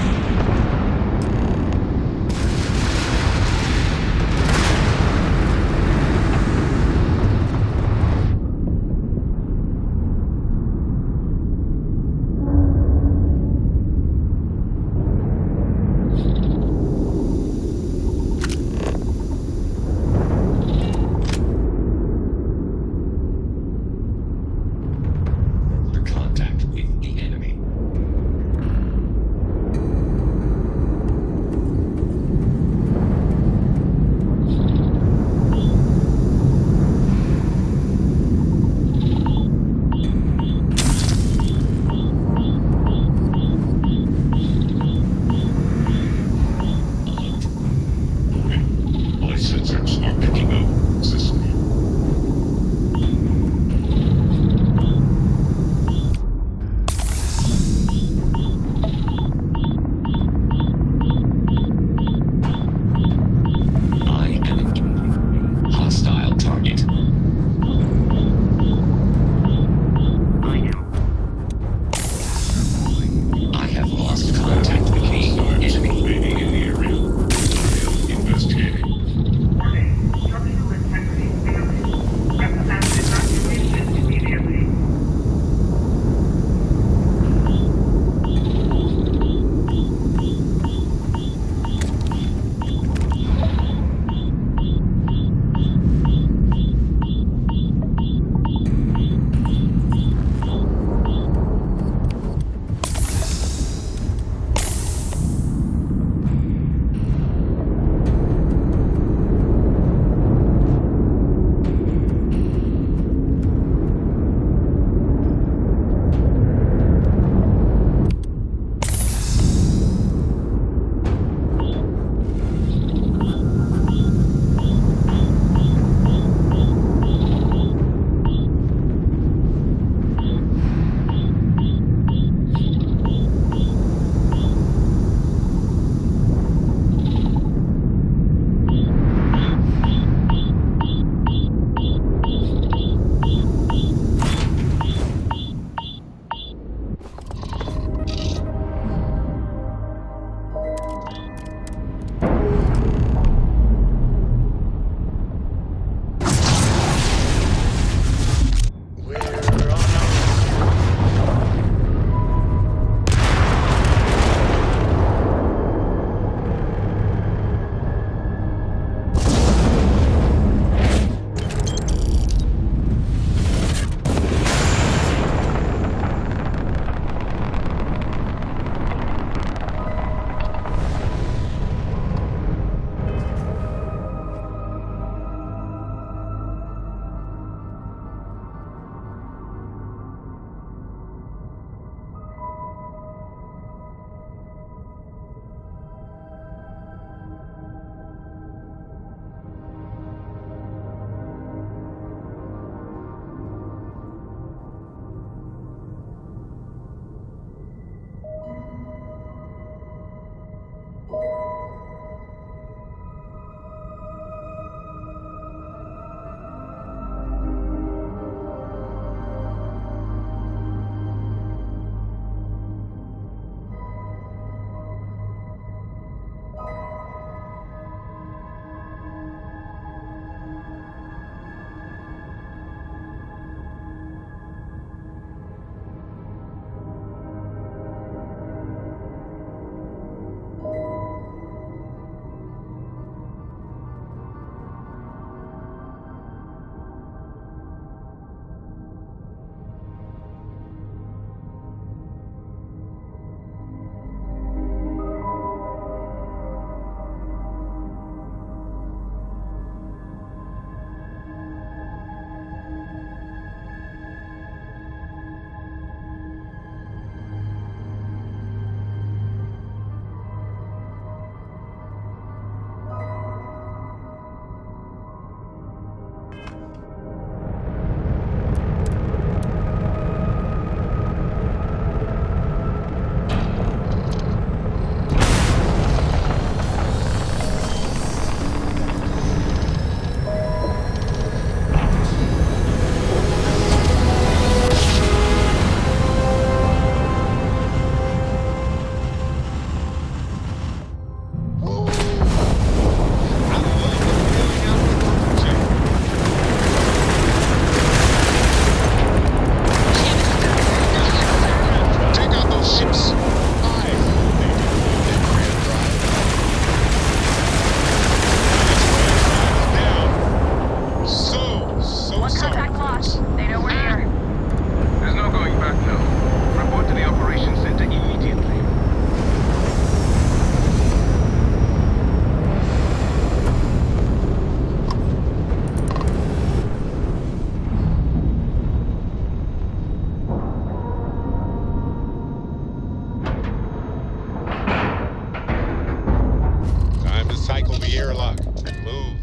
S5: airlock and move.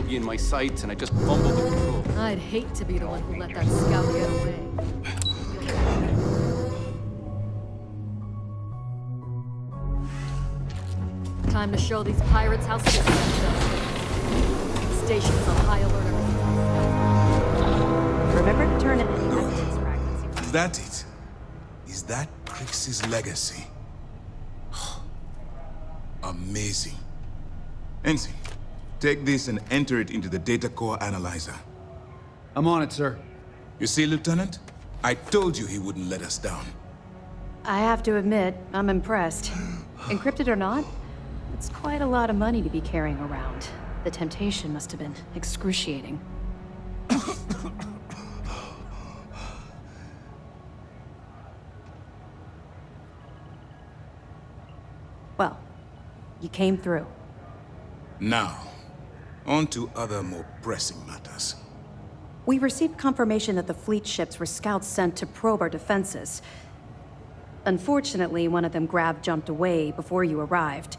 S21: In my sights, and I just fumbled the control.
S10: I'd hate to be the one who let that scout get away. Time to show these pirates how system does. Stations on high alert.
S13: Remember to turn it.
S14: Is that it? Is that Crix's legacy? Amazing. Ensign, take this and enter it into the data core analyzer.
S15: I'm on it, sir.
S14: You see, Lieutenant? I told you he wouldn't let us down.
S13: I have to admit, I'm impressed. Encrypted or not, it's quite a lot of money to be carrying around. The temptation must have been excruciating. Well, you came through.
S14: Now, on to other more pressing matters.
S13: We received confirmation that the fleet ships were scouts sent to probe our defenses. Unfortunately, one of them jumped away before you arrived.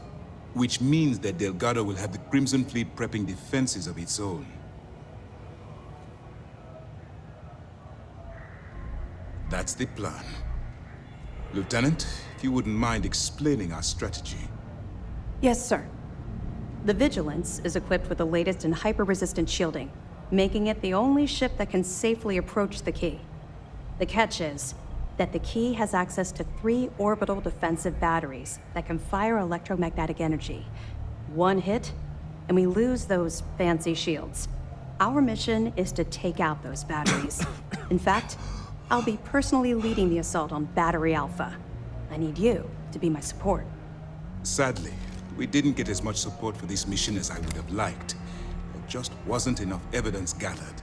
S14: Which means that Delgado will have the Crimson Fleet prepping defenses of its own. That's the plan. Lieutenant, if you wouldn't mind explaining our strategy.
S13: Yes, sir. The Vigilance is equipped with the latest in hyper-resistant shielding, making it the only ship that can safely approach the key. The catch is that the key has access to 3 orbital defensive batteries that can fire electromagnetic energy. One hit, and we lose those fancy shields. Our mission is to take out those batteries. In fact, I'll be personally leading the assault on Battery Alpha. I need you to be my support.
S14: Sadly, we didn't get as much support for this mission as I would have liked. There just wasn't enough evidence gathered.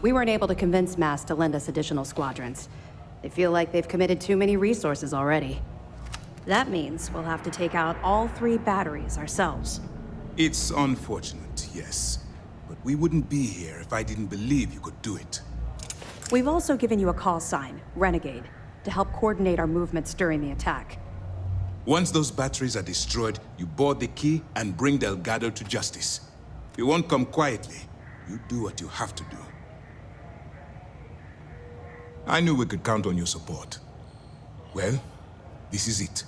S13: We weren't able to convince MAS to lend us additional squadrons. They feel like they've committed too many resources already. That means we'll have to take out all 3 batteries ourselves.
S14: It's unfortunate, yes. But we wouldn't be here if I didn't believe you could do it.
S13: We've also given you a call sign, Renegade, to help coordinate our movements during the attack.
S14: Once those batteries are destroyed, you board the key and bring Delgado to justice. You won't come quietly. You do what you have to do. I knew we could count on your support. Well, this is it.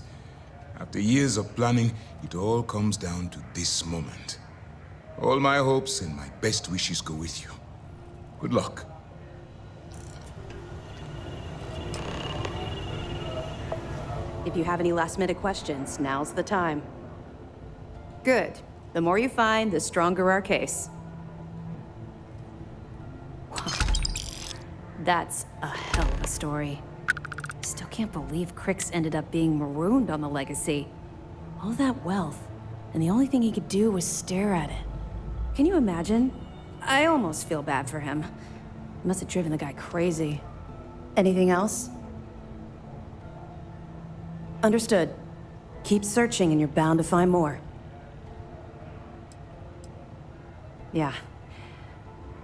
S14: After years of planning, it all comes down to this moment. All my hopes and my best wishes go with you. Good luck.
S13: If you have any last-minute questions, now's the time. Good. The more you find, the stronger our case. That's a hell of a story. Still can't believe Crix ended up being marooned on the Legacy. All that wealth, and the only thing he could do was stare at it. Can you imagine? I almost feel bad for him. Must have driven the guy crazy. Anything else? Understood. Keep searching and you're bound to find more. Yeah.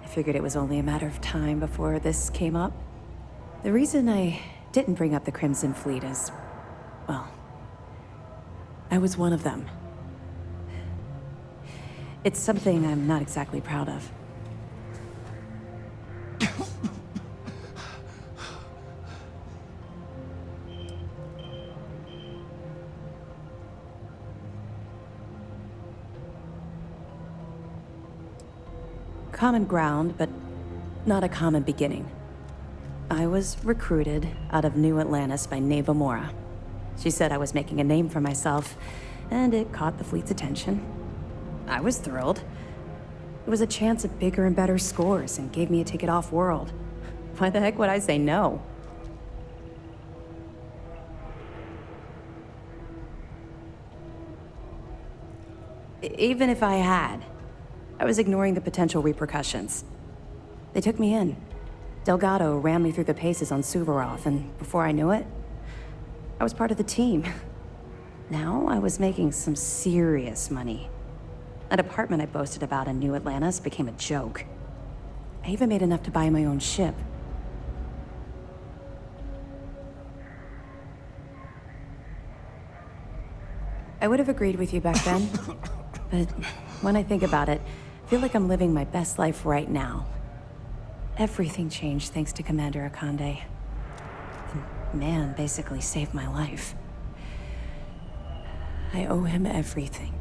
S13: I figured it was only a matter of time before this came up. The reason I didn't bring up the Crimson Fleet is, well, I was one of them. It's something I'm not exactly proud of. Common ground, but not a common beginning. I was recruited out of New Atlantis by Neva Mora. She said I was making a name for myself, and it caught the fleet's attention. I was thrilled. It was a chance at bigger and better scores and gave me a ticket off-world. Why the heck would I say no? Even if I had, I was ignoring the potential repercussions. They took me in. Delgado ran me through the paces on Suvorov, and before I knew it, I was part of the team. Now I was making some serious money. That apartment I boasted about in New Atlantis became a joke. I even made enough to buy my own ship. I would have agreed with you back then, but when I think about it, I feel like I'm living my best life right now. Everything changed thanks to Commander Akande. The man basically saved my life. I owe him everything.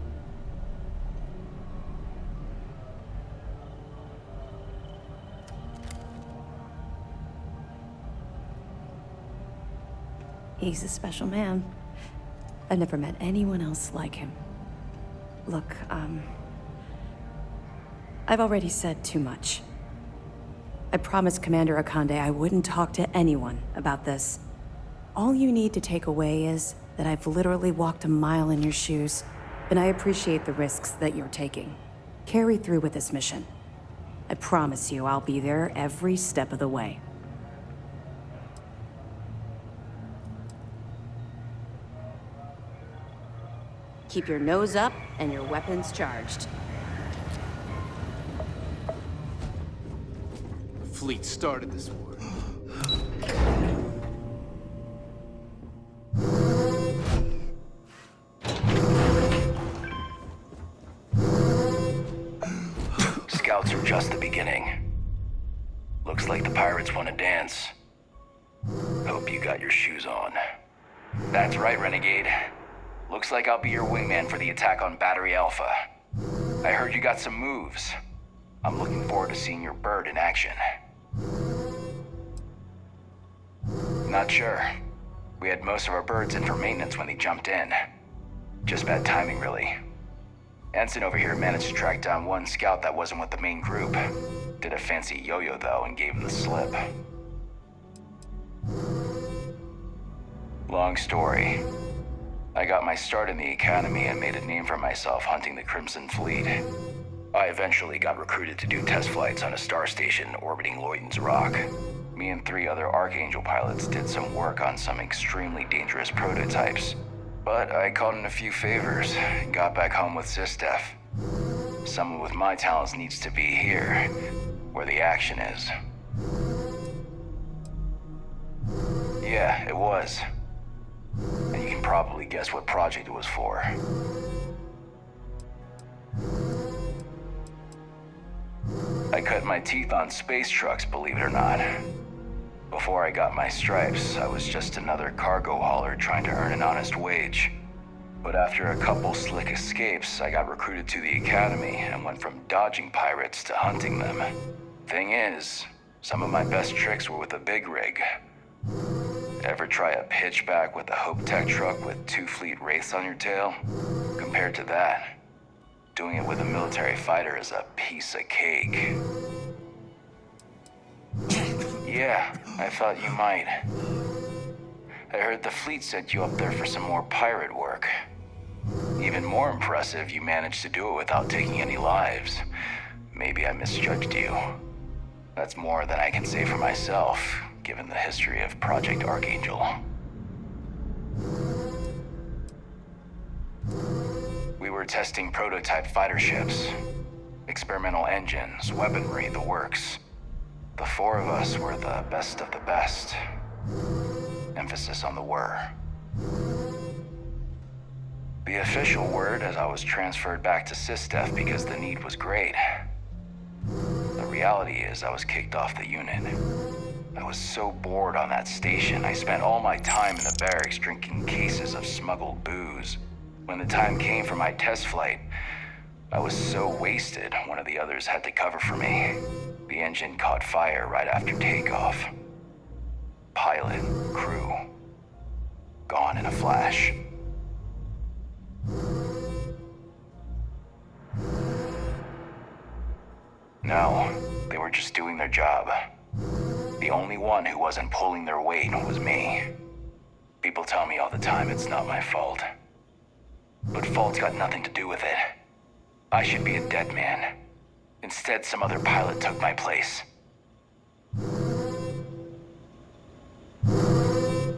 S13: He's a special man. I've never met anyone else like him. Look, I've already said too much. I promised Commander Akande I wouldn't talk to anyone about this. All you need to take away is that I've literally walked a mile in your shoes, and I appreciate the risks that you're taking. Carry through with this mission. I promise you I'll be there every step of the way. Keep your nose up and your weapons charged.
S21: The fleet started this war.
S19: Scouts are just the beginning. Looks like the pirates want to dance. Hope you got your shoes on. That's right, Renegade. Looks like I'll be your wingman for the attack on Battery Alpha. I heard you got some moves. I'm looking forward to seeing your bird in action. Not sure. We had most of our birds in for maintenance when they jumped in. Just bad timing, really. Ensign over here managed to track down one scout that wasn't with the main group. Did a fancy yo-yo, though, and gave him the slip. Long story. I got my start in the academy and made a name for myself hunting the Crimson Fleet. I eventually got recruited to do test flights on a star station orbiting Lloyden's Rock. Me and 3 other Archangel pilots did some work on some extremely dangerous prototypes. But I called in a few favors and got back home with SysDef. Someone with my talents needs to be here, where the action is. Yeah, it was. And you can probably guess what project it was for. I cut my teeth on space trucks, believe it or not. Before I got my stripes, I was just another cargo hauler trying to earn an honest wage. But after a couple slick escapes, I got recruited to the academy and went from dodging pirates to hunting them. Thing is, some of my best tricks were with a big rig. Ever try a pitchback with a Hope Tech truck with 2 fleet wraiths on your tail? Compared to that, doing it with a military fighter is a piece of cake. Yeah, I thought you might. I heard the fleet sent you up there for some more pirate work. Even more impressive, you managed to do it without taking any lives. Maybe I misjudged you. That's more than I can say for myself, given the history of Project Archangel. We were testing prototype fighter ships, experimental engines, weaponry, the works. The 4 of us were the best of the best. Emphasis on the were. The official word is I was transferred back to SysDef because the need was great. The reality is I was kicked off the unit. I was so bored on that station, I spent all my time in the barracks drinking cases of smuggled booze. When the time came for my test flight, I was so wasted, one of the others had to cover for me. The engine caught fire right after takeoff. Pilot, crew, gone in a flash.
S1: No, they were just doing their job. The only one who wasn't pulling their weight was me. People tell me all the time it's not my fault. But fault's got nothing to do with it. I should be a dead man. Instead, some other pilot took my place.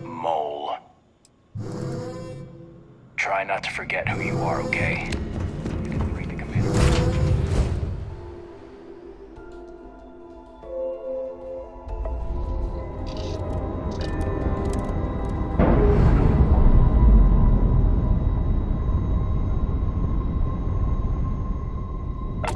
S1: Mole. Try not to forget who you are, okay?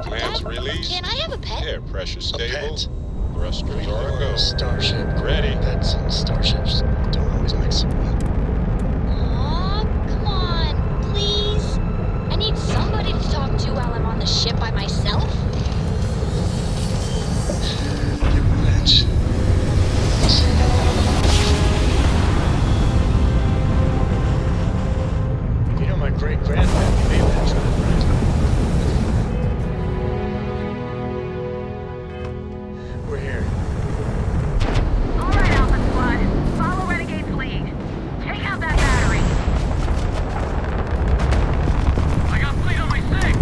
S5: Commands released.
S20: Can I have a pet?
S5: Air pressure stable.
S6: pet?
S5: Thrusters are a go.
S6: Starship.
S5: Ready.
S6: Pets and starships don't always mix.
S20: Aw, come on, please. I need somebody to talk to while I'm on the ship by myself.
S6: Get revenge. You know my great-grandpa made that trip, right? We're here.
S17: All right, Alpha Squad. Follow Renegade's lead. Take out that battery.
S4: I got fleet on my six!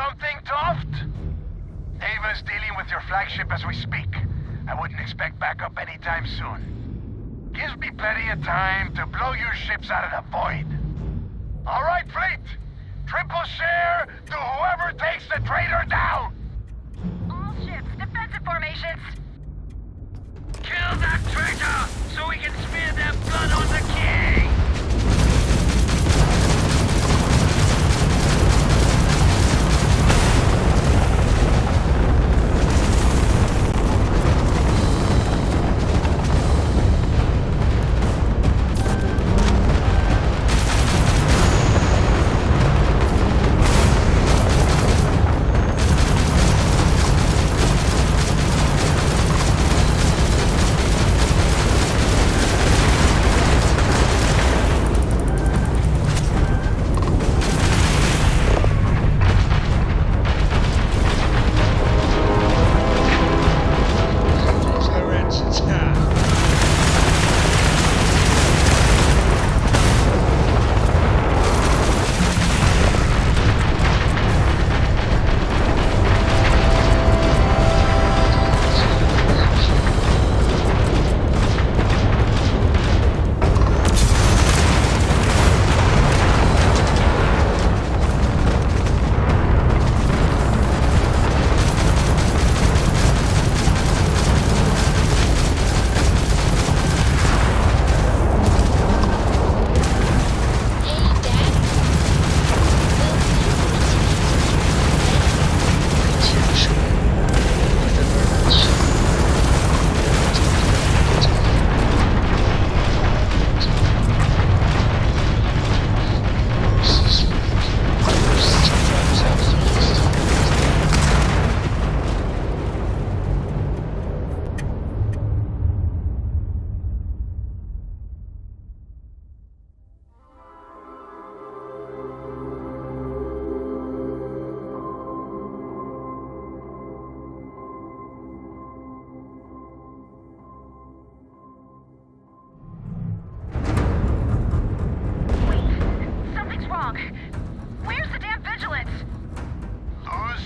S4: something, Toft? Ava's dealing with your flagship as we speak. I wouldn't expect backup anytime soon. Gives me plenty of time to blow your ships out of the void. All right, fleet. Triple share to whoever takes the traitor down.
S17: All ships, defensive formations.
S4: Kill that traitor so we can smear their blood on the king.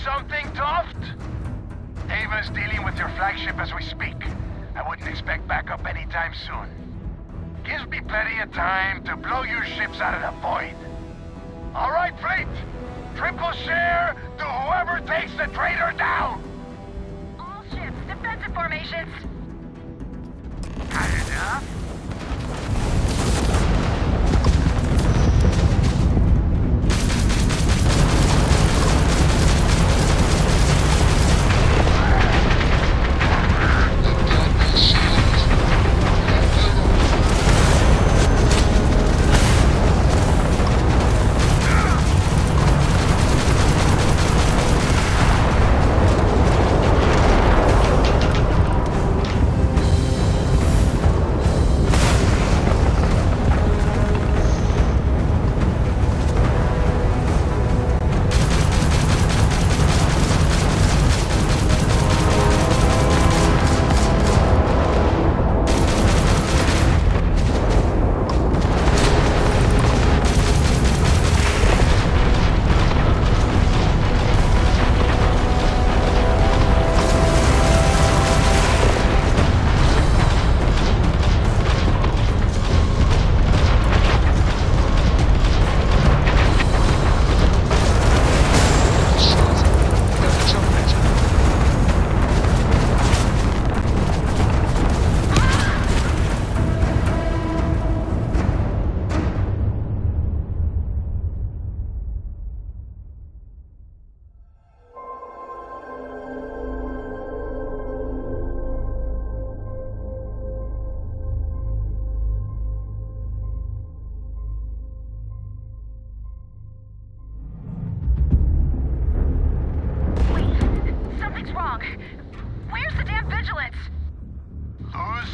S4: Something, Toft? Ava's dealing with your flagship as we speak. I wouldn't expect backup anytime soon. Gives me plenty of time to blow your ships out of the void. All right, fleet. Triple share to whoever takes the traitor down.
S17: All ships, defensive formations.
S4: Got enough?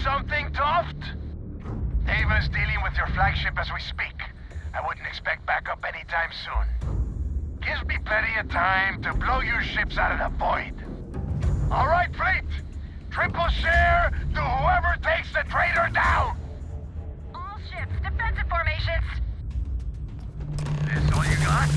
S4: Something, Toft? Ava's dealing with your flagship as we speak. I wouldn't expect backup anytime soon. Gives me plenty of time to blow your ships out of the void. All right, fleet. Triple share to whoever takes the traitor down.
S17: All ships, defensive formations.
S4: This all you got?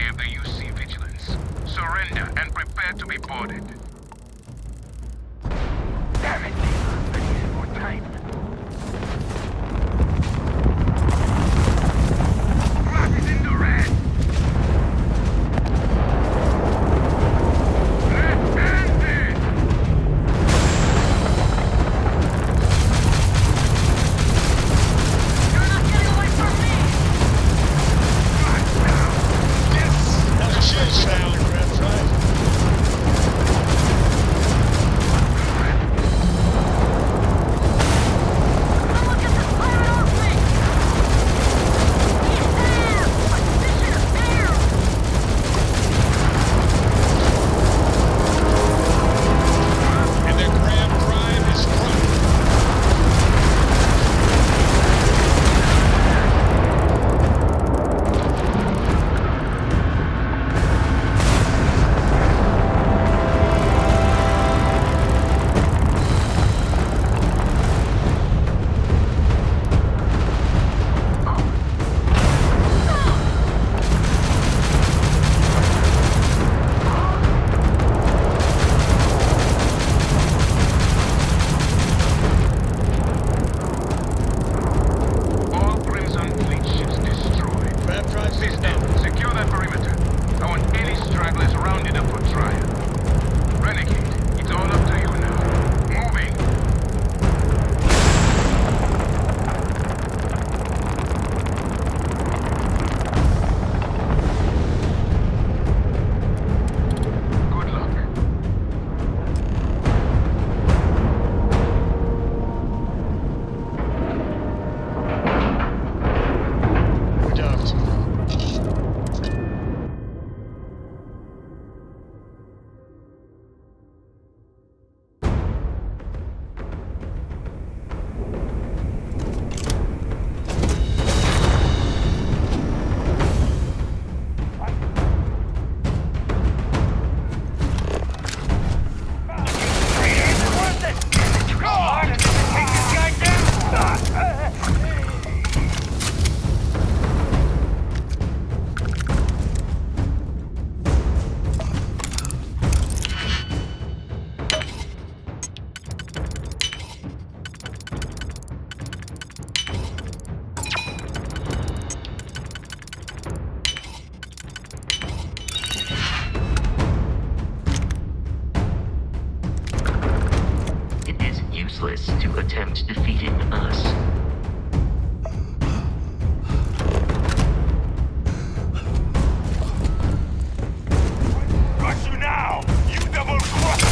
S4: day of the UC vigilance. Surrender and prepare to be boarded. Damn it! I needed more time. Rock is in the red! Let's end this! You're not getting away from me!
S6: Another ship's found, Grab Drive. And their Grab Drive is running.
S4: All Crimson Fleet ships destroyed.
S6: Grab Drive
S4: System, secure that perimeter. I want any stragglers rounded up for trial. Renegade, it's all up to you now. Moving. Good luck.
S6: We're docked.
S11: It is useless to attempt defeating us.
S4: Rush you now! You double cross!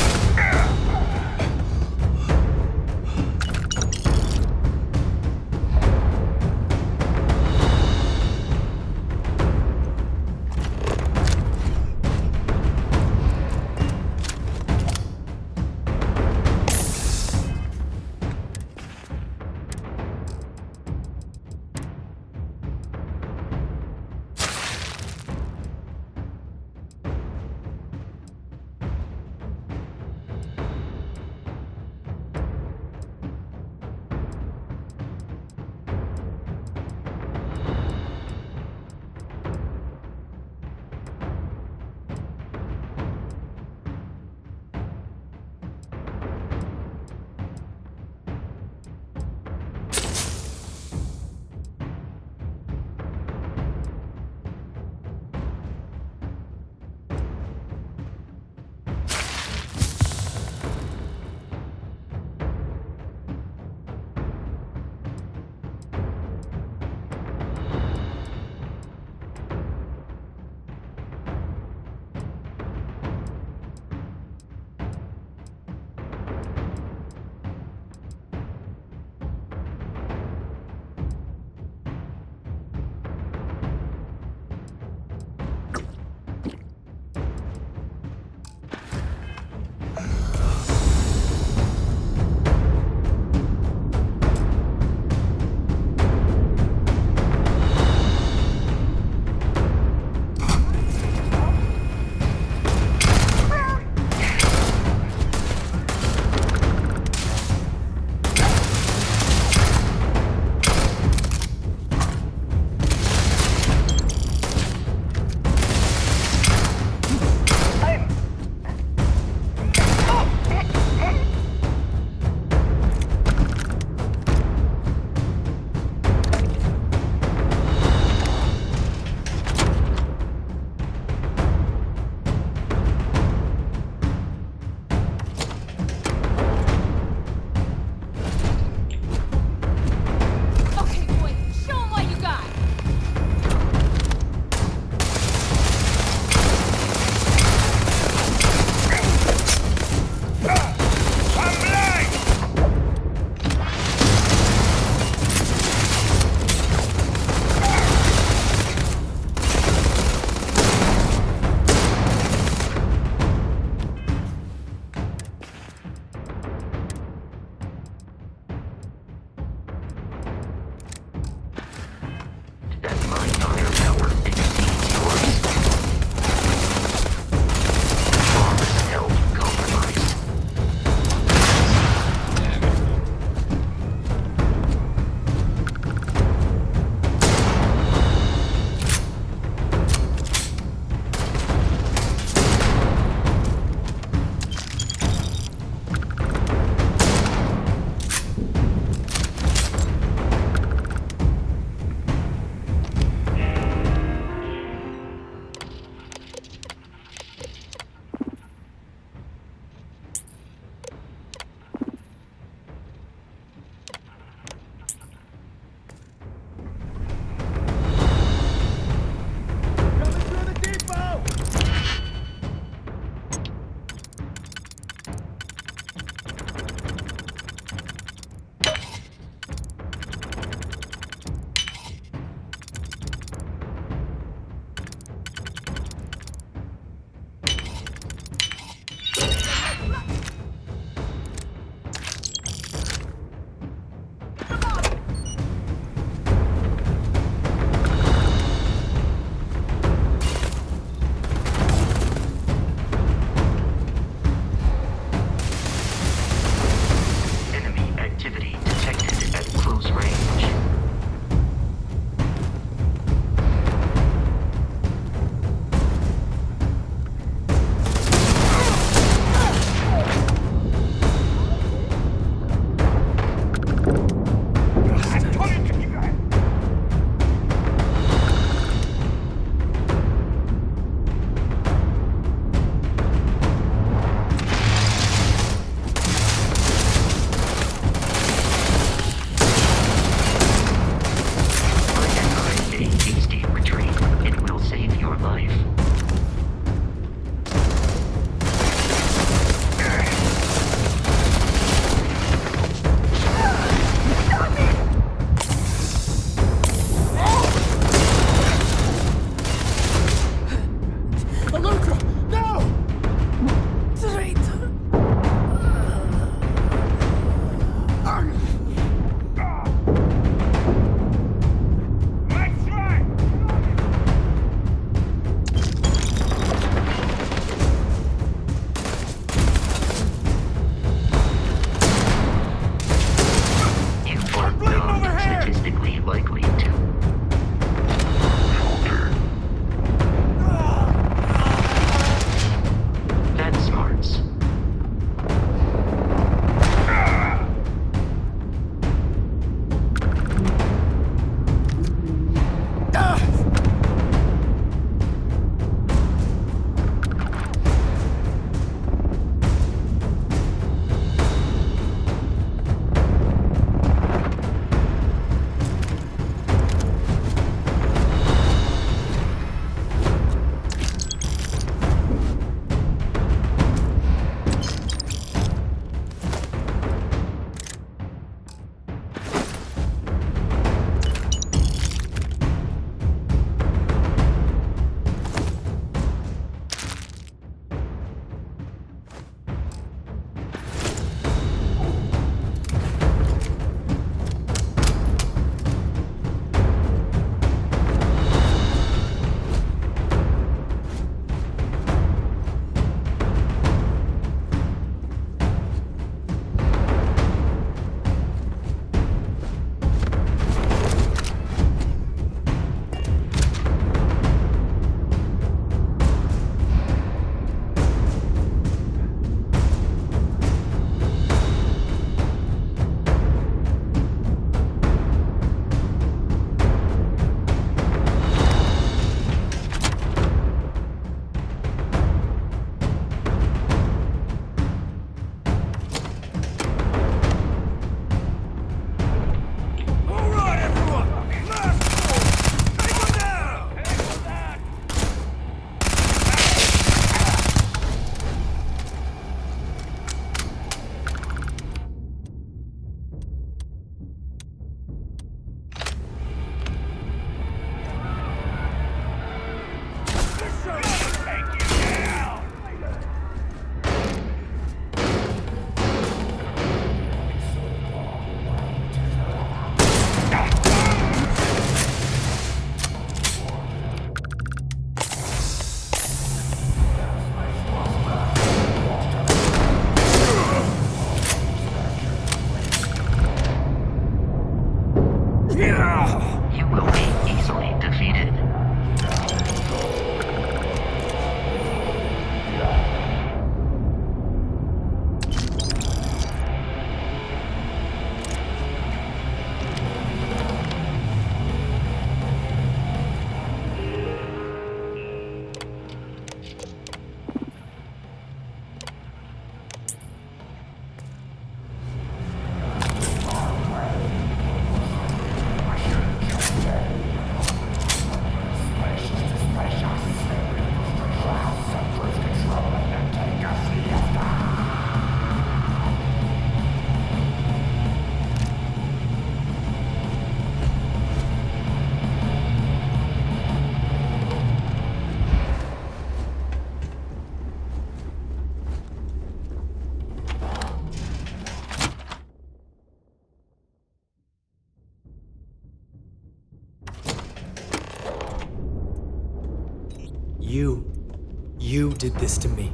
S7: You did this to me.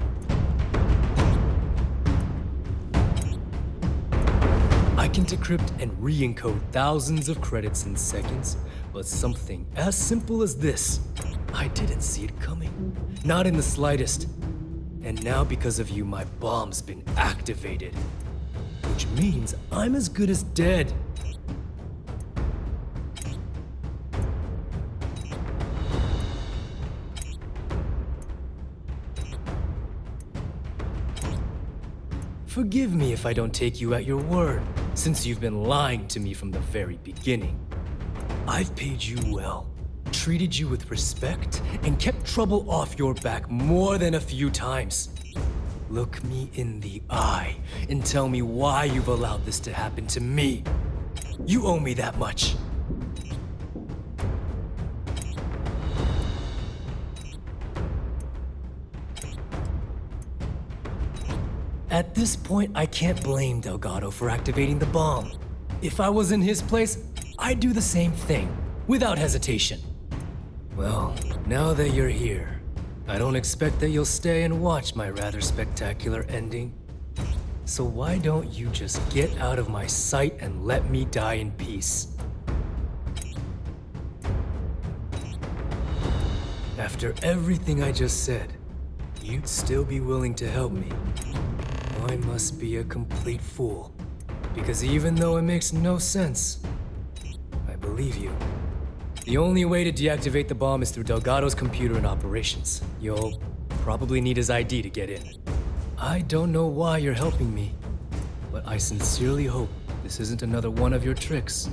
S7: I can decrypt and re-encode thousands of credits in seconds, but something as simple as this, I didn't see it coming. Not in the slightest. And now because of you, my bomb's been activated. Which means I'm as good as dead. Forgive me if I don't take you at your word, since you've been lying to me from the very beginning. I've paid you well, treated you with respect, and kept trouble off your back more than a few times. Look me in the eye and tell me why you've allowed this to happen to me. You owe me that much. At this point, I can't blame Delgado for activating the bomb. If I was in his place, I'd do the same thing, without hesitation. Well, now that you're here, I don't expect that you'll stay and watch my rather spectacular ending. So why don't you just get out of my sight and let me die in peace? After everything I just said, you'd still be willing to help me. I must be a complete fool. Because even though it makes no sense, I believe you. The only way to deactivate the bomb is through Delgado's computer and operations. You'll probably need his ID to get in. I don't know why you're helping me, but I sincerely hope this isn't another one of your tricks.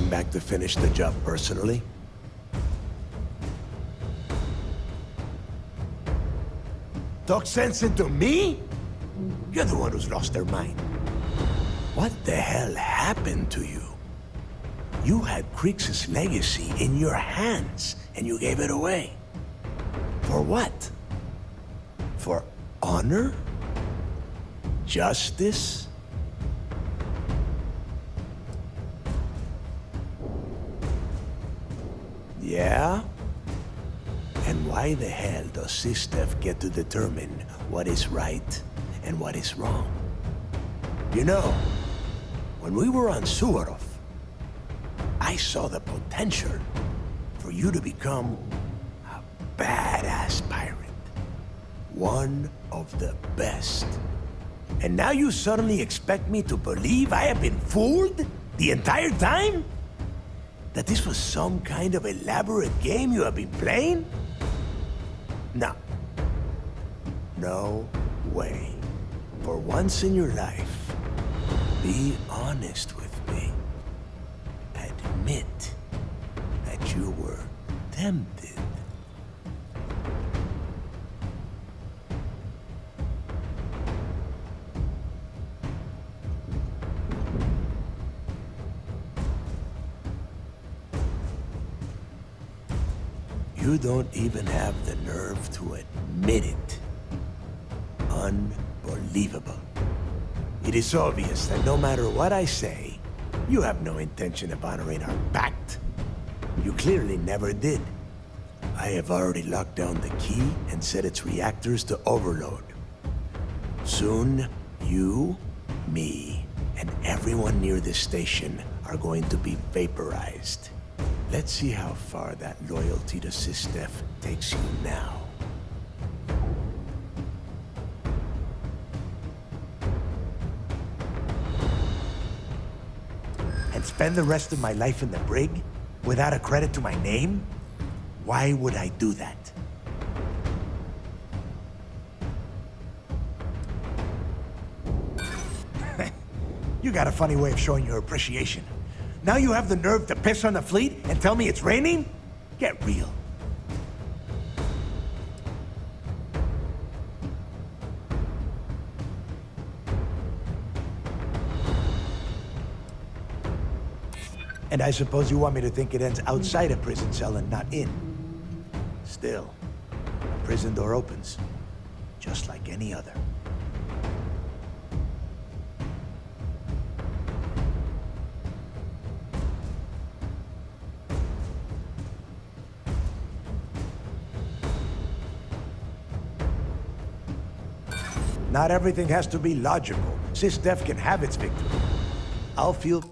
S9: came back to finish the job personally? Talk sense into me? You're the one who's lost their mind. What the hell happened to you? You had Creeks' legacy in your hands, and you gave it away. For what? For honor? Justice? Yeah? And why the hell does Sistef get to determine what is right and what is wrong? You know, when we were on Suvorov, I saw the potential for you to become a badass pirate. One of the best. And now you suddenly expect me to believe I have been fooled the entire time? That this was some kind of elaborate game you have been playing? No. No way. For once in your life, be honest with me. Admit that you were tempted. You don't even have the nerve to admit it. Unbelievable. It is obvious that no matter what I say, you have no intention of honoring our pact. You clearly never did. I have already locked down the key and set its reactors to overload. Soon, you, me, and everyone near this station are going to be vaporized. Let's see how far that loyalty to Sistef takes you now. And spend the rest of my life in the brig without a credit to my name? Why would I do that? You got a funny way of showing your appreciation. Now you have the nerve to piss on the fleet and tell me it's raining? Get real. And I suppose you want me to think it ends outside a prison cell and not in. Still, a prison door opens, just like any other. Not everything has to be logical. Sistef can have its victory. I'll feel...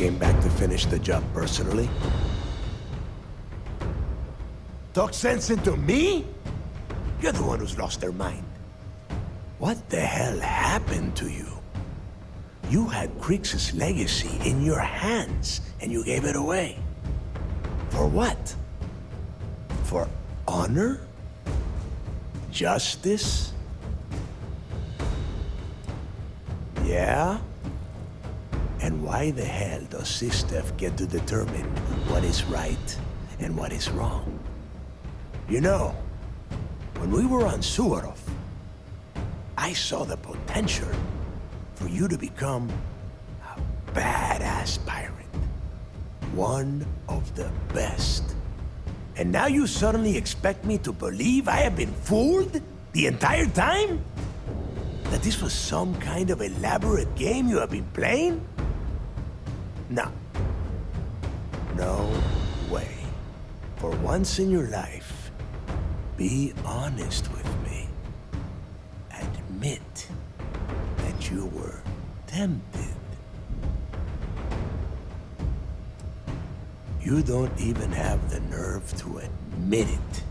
S9: came back to finish the job personally? Talk sense into me? You're the one who's lost their mind. What the hell happened to you? You had Krix's legacy in your hands, and you gave it away. For what? For honor? Justice? Yeah? And why the hell does Sistef get to determine what is right and what is wrong? You know, when we were on Suarov, I saw the potential for you to become a badass pirate. One of the best. And now you suddenly expect me to believe I have been fooled the entire time? That this was some kind of elaborate game you have been playing? No. No way. For once in your life, be honest with me. Admit that you were tempted. You don't even have the nerve to admit it.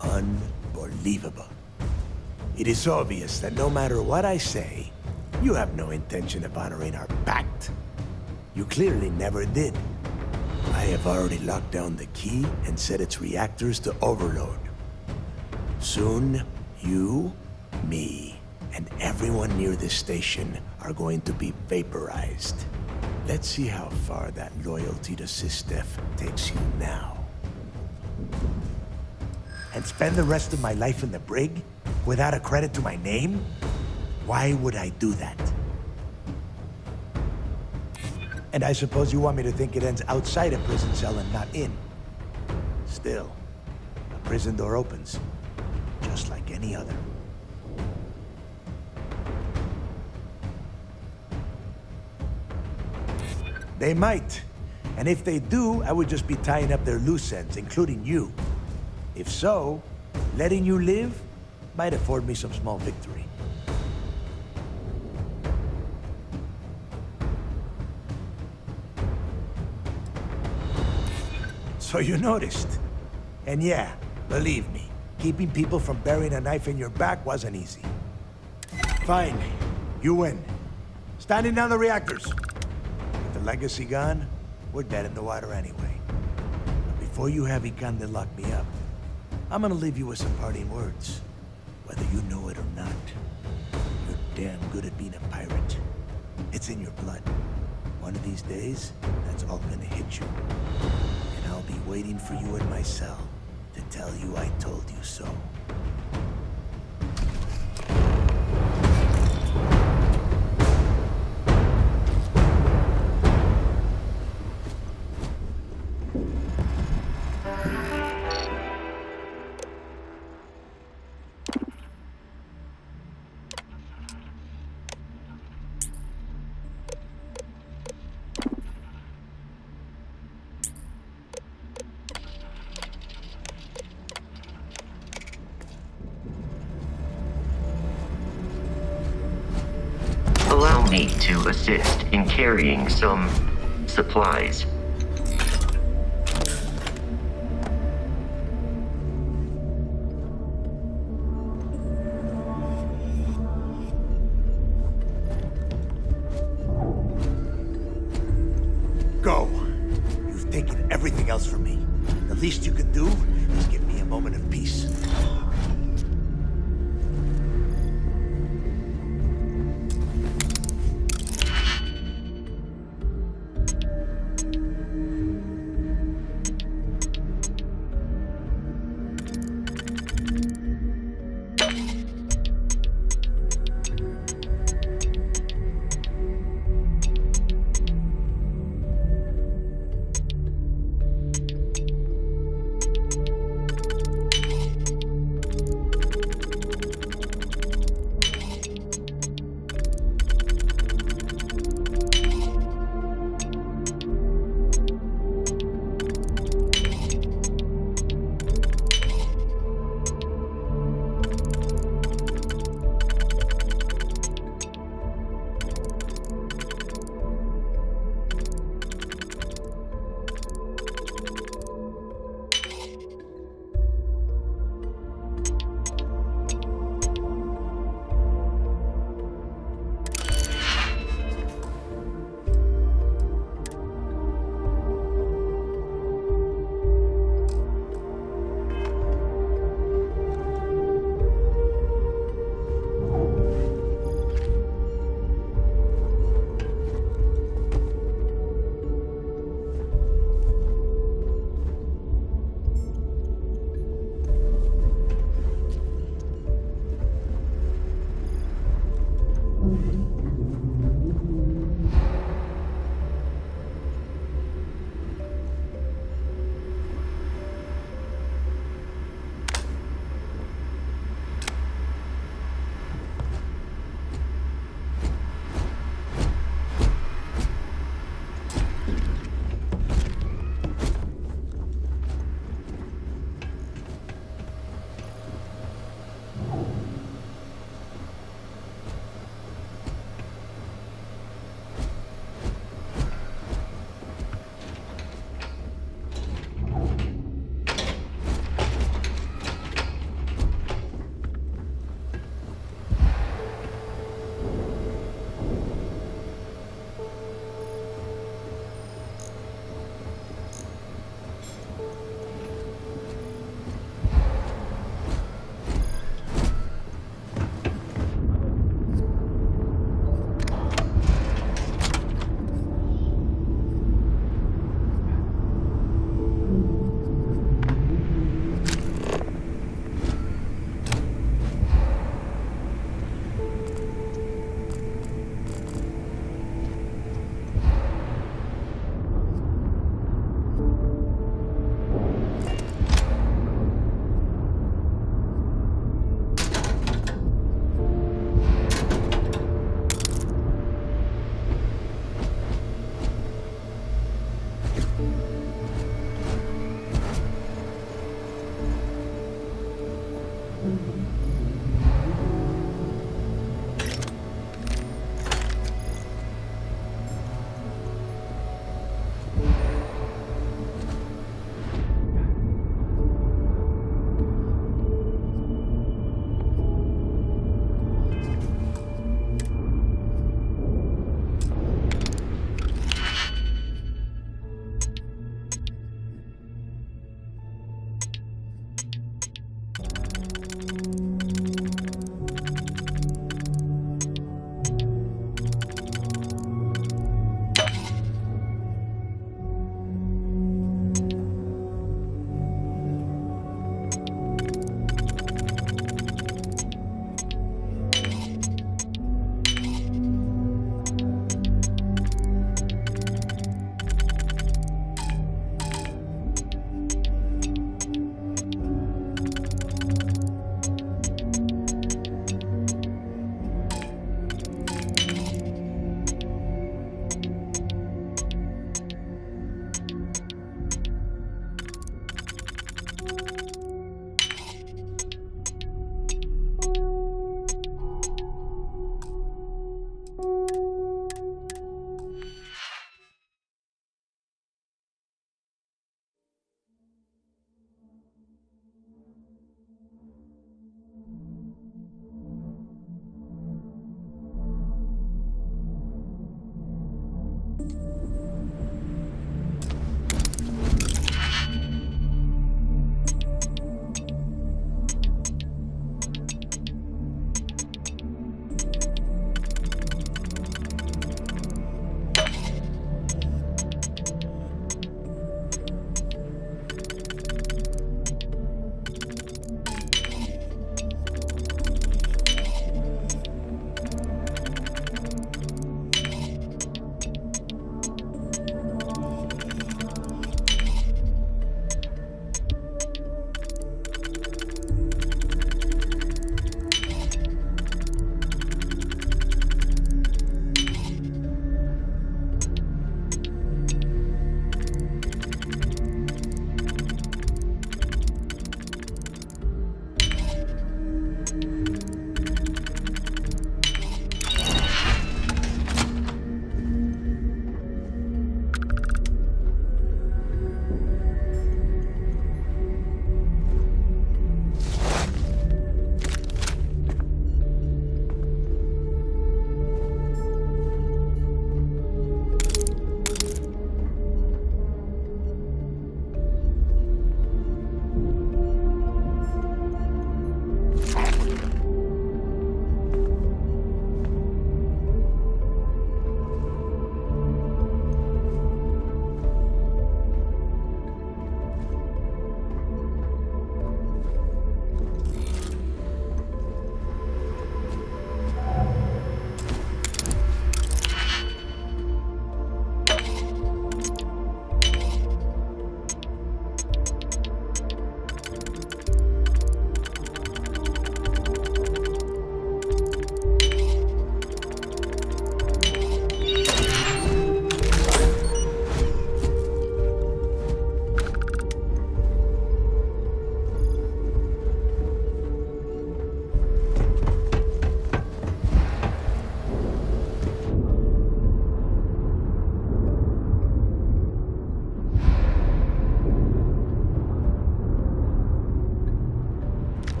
S9: Unbelievable. It is obvious that no matter what I say, you have no intention of honoring our pact. You clearly never did. I have already locked down the key and set its reactors to overload. Soon, you, me, and everyone near this station are going to be vaporized. Let's see how far that loyalty to Sistef takes you now. And spend the rest of my life in the brig without a credit to my name? Why would I do that? And I suppose you want me to think it ends outside a prison cell and not in. Still, a prison door opens, just like any other. They might. And if they do, I would just be tying up their loose ends, including you. If so, letting you live might afford me some small victory. So you noticed. And yeah, believe me, keeping people from burying a knife in your back wasn't easy. Fine, you win. Standing down the reactors. With the legacy gone, we're dead in the water anyway. But before you have Ikande lock me up, I'm gonna leave you with some parting words. Whether you know it or not, you're damn good at being a pirate. It's in your blood. One of these days, that's all gonna hit you. And I'll be waiting for you in my cell to tell you I told you so.
S11: Allow me to assist in carrying some supplies.
S9: Go! You've taken everything else from me. The least you can do is give me a moment of peace.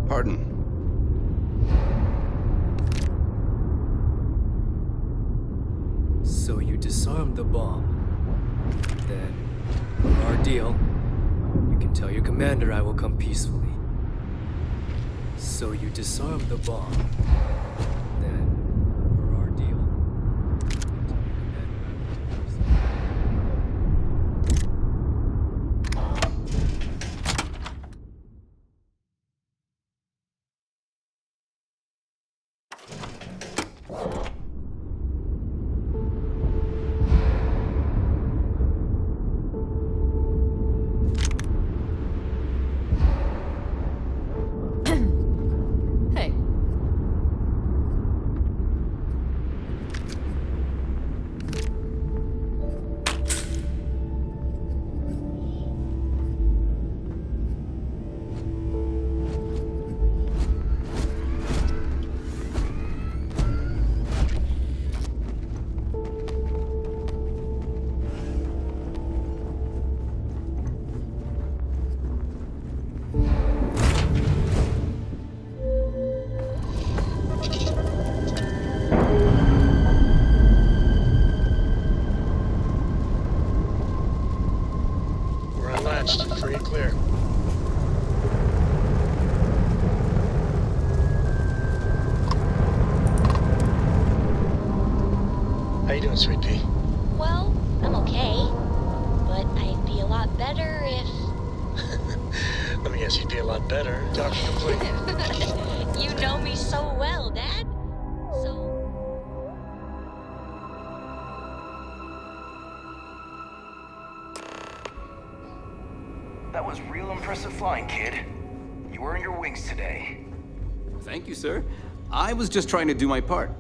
S3: Pardon.
S7: So you disarmed the bomb. Then, for our deal, you can tell your commander I will come peacefully. So you disarmed the bomb. Then, for our deal, you can tell your commander I will come peacefully.
S6: Free and clear. How you doing, Sweet Pea?
S2: Well, I'm okay. But I'd be a lot better if...
S6: Let me guess, you'd be a lot better talking complete.
S2: You know me so well, Dad.
S1: That was real impressive flying, kid. You earned your wings today.
S3: Thank you, sir. I was just trying to do my part.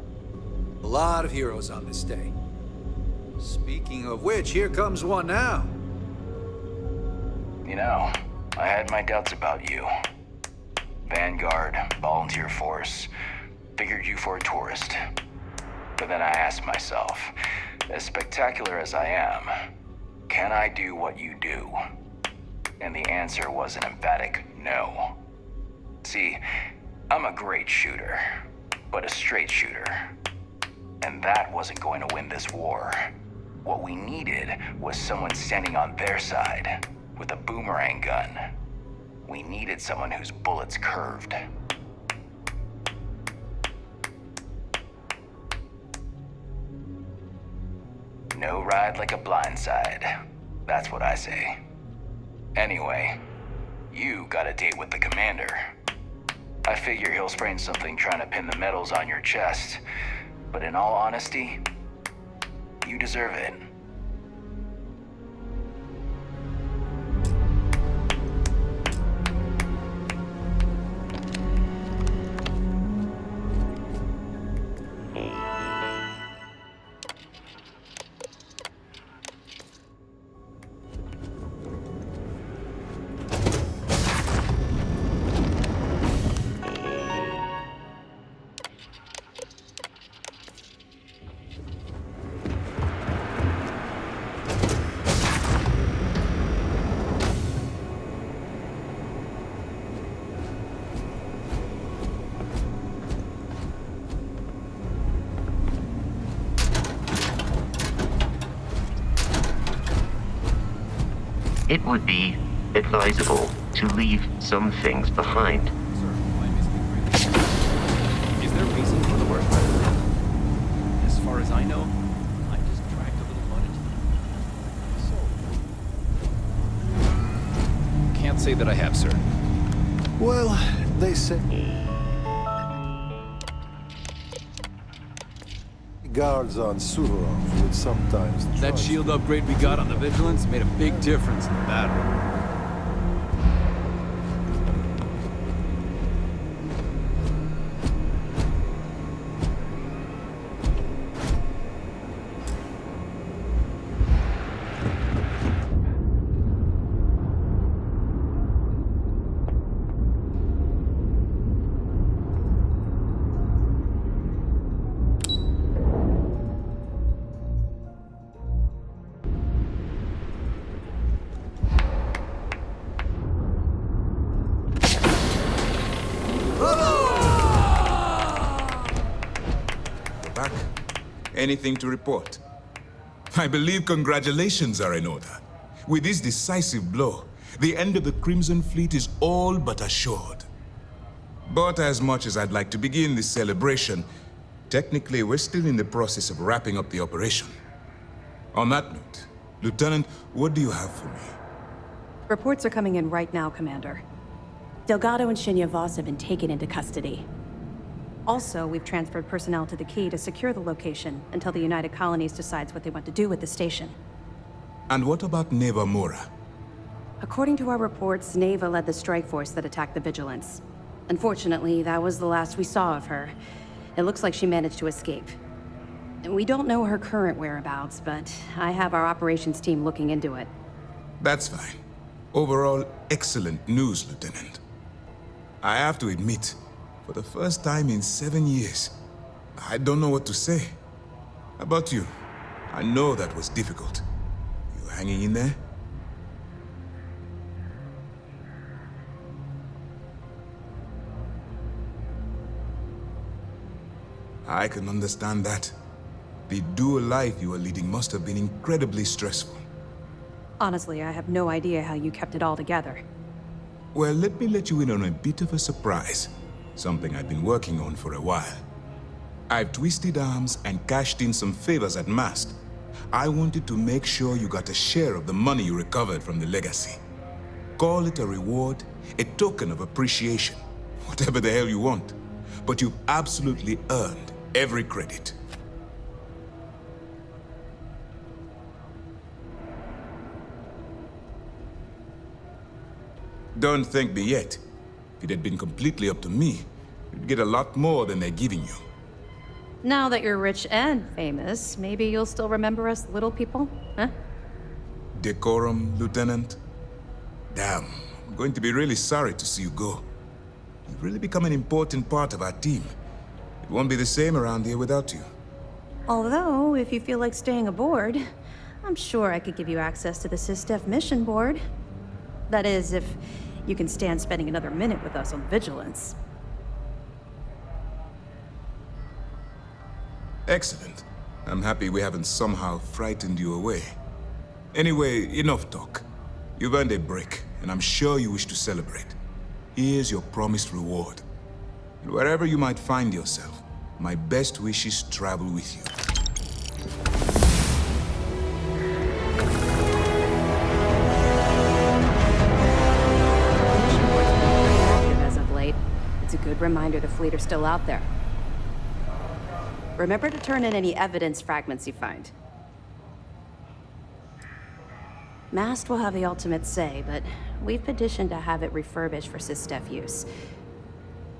S15: A lot of heroes on this day. Speaking of which, here comes one now.
S1: You know, I had my doubts about you. Vanguard, volunteer force, figured you for a tourist. But then I asked myself, as spectacular as I am, can I do what you do? And the answer was an emphatic no. See, I'm a great shooter, but a straight shooter. And that wasn't going to win this war. What we needed was someone standing on their side with a boomerang gun. We needed someone whose bullets curved. No ride like a blindside. That's what I say. Anyway, you got a date with the commander. I figure he'll sprain something trying to pin the medals on your chest. But in all honesty, you deserve it.
S11: It would be advisable to leave some things behind.
S3: Is there reason for the work? As far as I know, I just dragged a little mud into the... Can't say that I have, sir.
S15: Well, they say...
S22: Guards on Suvorov would sometimes try.
S3: That shield upgrade we got on the Vigilance made a big difference in the battle.
S14: Anything to report? I believe congratulations are in order. With this decisive blow, the end of the Crimson Fleet is all but assured. But as much as I'd like to begin this celebration, technically we're still in the process of wrapping up the operation. On that note, Lieutenant, what do you have for me?
S13: Reports are coming in right now, Commander. Delgado and Shinya Voss have been taken into custody. Also, we've transferred personnel to the Key to secure the location until the United Colonies decides what they want to do with the station.
S14: And what about Neva Mora?
S13: According to our reports, Neva led the strike force that attacked the Vigilance. Unfortunately, that was the last we saw of her. It looks like she managed to escape. We don't know her current whereabouts, but I have our operations team looking into it.
S14: That's fine. Overall, excellent news, Lieutenant. I have to admit, for the first time in 7 years, I don't know what to say. How about you? I know that was difficult. You hanging in there? I can understand that. The dual life you are leading must have been incredibly stressful.
S13: Honestly, I have no idea how you kept it all together.
S14: Well, let me let you in on a bit of a surprise. Something I've been working on for a while. I've twisted arms and cashed in some favors at Mast. I wanted to make sure you got a share of the money you recovered from the legacy. Call it a reward, a token of appreciation, whatever the hell you want. But you've absolutely earned every credit. Don't thank me yet. If it had been completely up to me, you'd get a lot more than they're giving you.
S13: Now that you're rich and famous, maybe you'll still remember us little people, huh?
S14: Decorum, Lieutenant? Damn, I'm going to be really sorry to see you go. You've really become an important part of our team. It won't be the same around here without you.
S13: Although, if you feel like staying aboard, I'm sure I could give you access to the SysDef mission board. That is, if you can stand spending another minute with us on Vigilance.
S14: Excellent. I'm happy we haven't somehow frightened you away. Anyway, enough talk. You've earned a break, and I'm sure you wish to celebrate. Here's your promised reward. And wherever you might find yourself, my best wishes travel with you.
S13: As of late, it's a good reminder the fleet are still out there. Remember to turn in any evidence fragments you find. Mast will have the ultimate say, but we've petitioned to have it refurbished for SysDef use.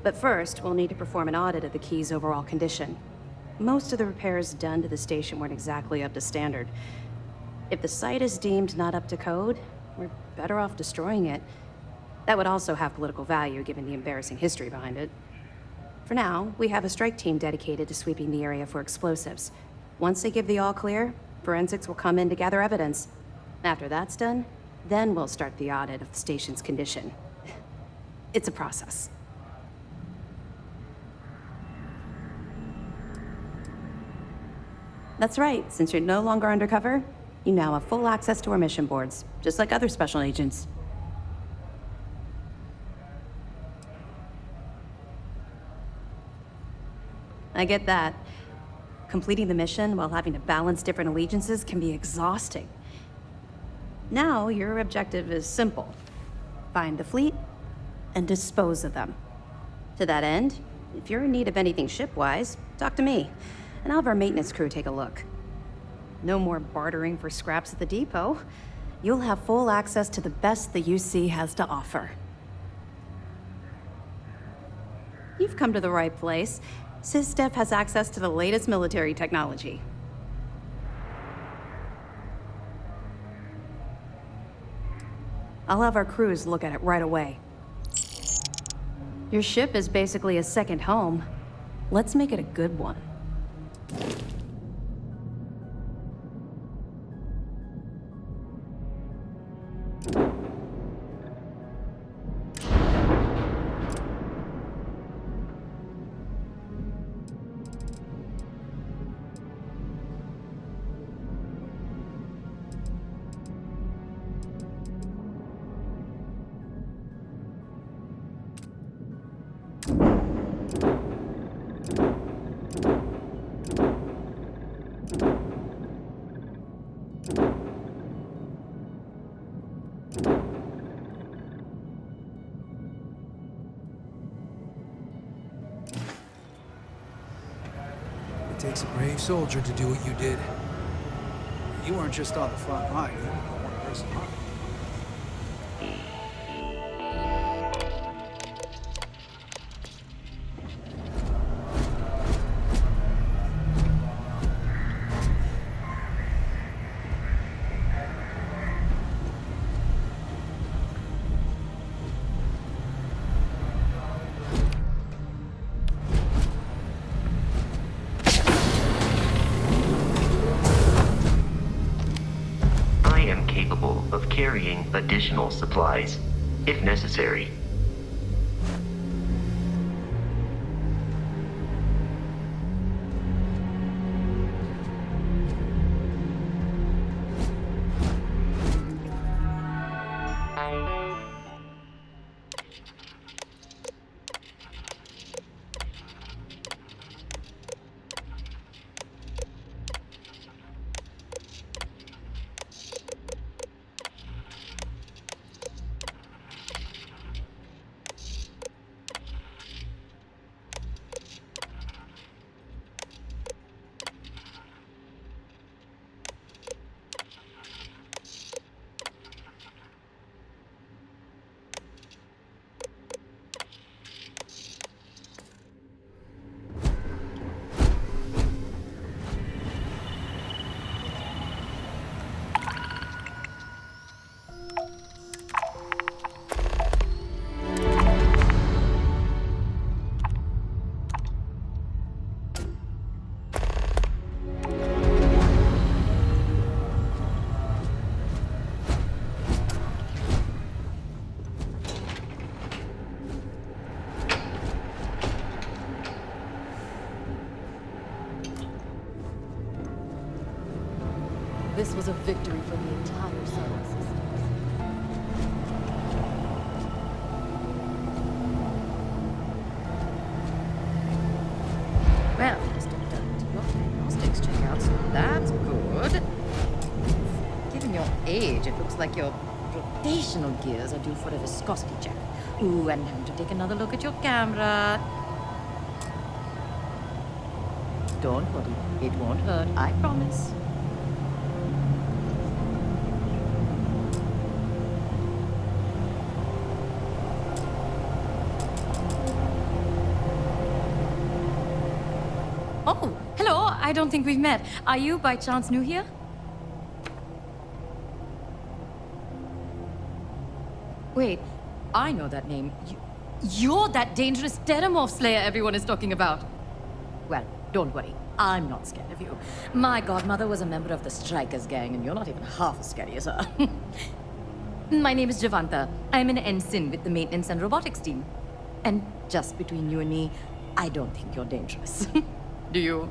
S13: But first, we'll need to perform an audit of the key's overall condition. Most of the repairs done to the station weren't exactly up to standard. If the site is deemed not up to code, we're better off destroying it. That would also have political value, given the embarrassing history behind it. For now, we have a strike team dedicated to sweeping the area for explosives. Once they give the all clear, forensics will come in to gather evidence. After that's done, then we'll start the audit of the station's condition. It's a process. That's right. Since you're no longer undercover, you now have full access to our mission boards, just like other special agents. I get that. Completing the mission while having to balance different allegiances can be exhausting. Now, your objective is simple. Find the fleet and dispose of them. To that end, if you're in need of anything ship-wise, talk to me, and I'll have our maintenance crew take a look. No more bartering for scraps at the depot. You'll have full access to the best the UC has to offer. You've come to the right place. SysDef has access to the latest military technology. I'll have our crews look at it right away. Your ship is basically a second home. Let's make it a good one.
S15: It takes a brave soldier to do what you did. You weren't just on the front line, you were the one person on it.
S11: Of carrying additional supplies, if necessary.
S12: this was a victory for the entire solar system. Well, Mr. Dunt, your diagnostics check out, so that's good. Given your age, it looks like your rotational gears are due for a viscosity check. Ooh, and time to take another look at your camera. Don't worry, it won't hurt, I promise. Oh, hello, I don't think we've met. Are you by chance new here? Wait, I know that name. You're that dangerous Terramorph Slayer everyone is talking about. Well, don't worry. I'm not scared of you. My godmother was a member of the Strikers gang, and you're not even half as scary as her. My name is Javanta. I'm an ensign with the maintenance and robotics team. And just between you and me, I don't think you're dangerous. Do you?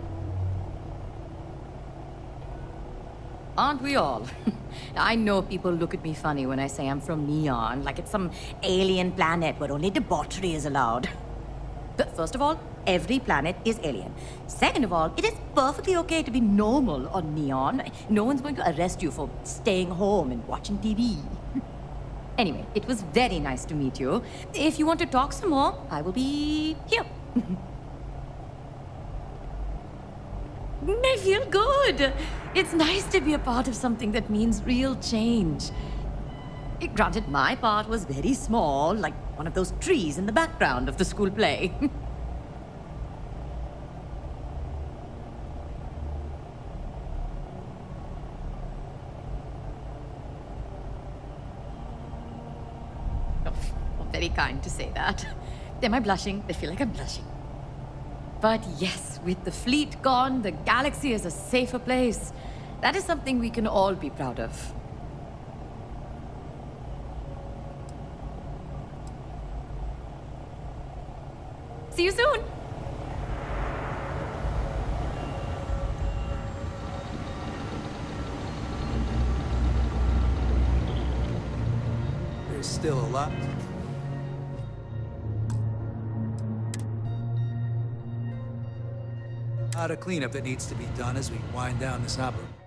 S12: Aren't we all? I know people look at me funny when I say I'm from Neon, like it's some alien planet where only debauchery is allowed. But first of all, every planet is alien. Second of all, it is perfectly okay to be normal on Neon. No one's going to arrest you for staying home and watching TV. Anyway, it was very nice to meet you. If you want to talk some more, I will be here. I feel good. It's nice to be a part of something that means real change. Granted, my part was very small, like one of those trees in the background of the school play. Very kind to say that. Am I blushing? I feel like I'm blushing. But yes, with the fleet gone, the galaxy is a safer place. That is something we can all be proud of. See you soon!
S15: There's still a lot of cleanup that needs to be done as we wind down this operation.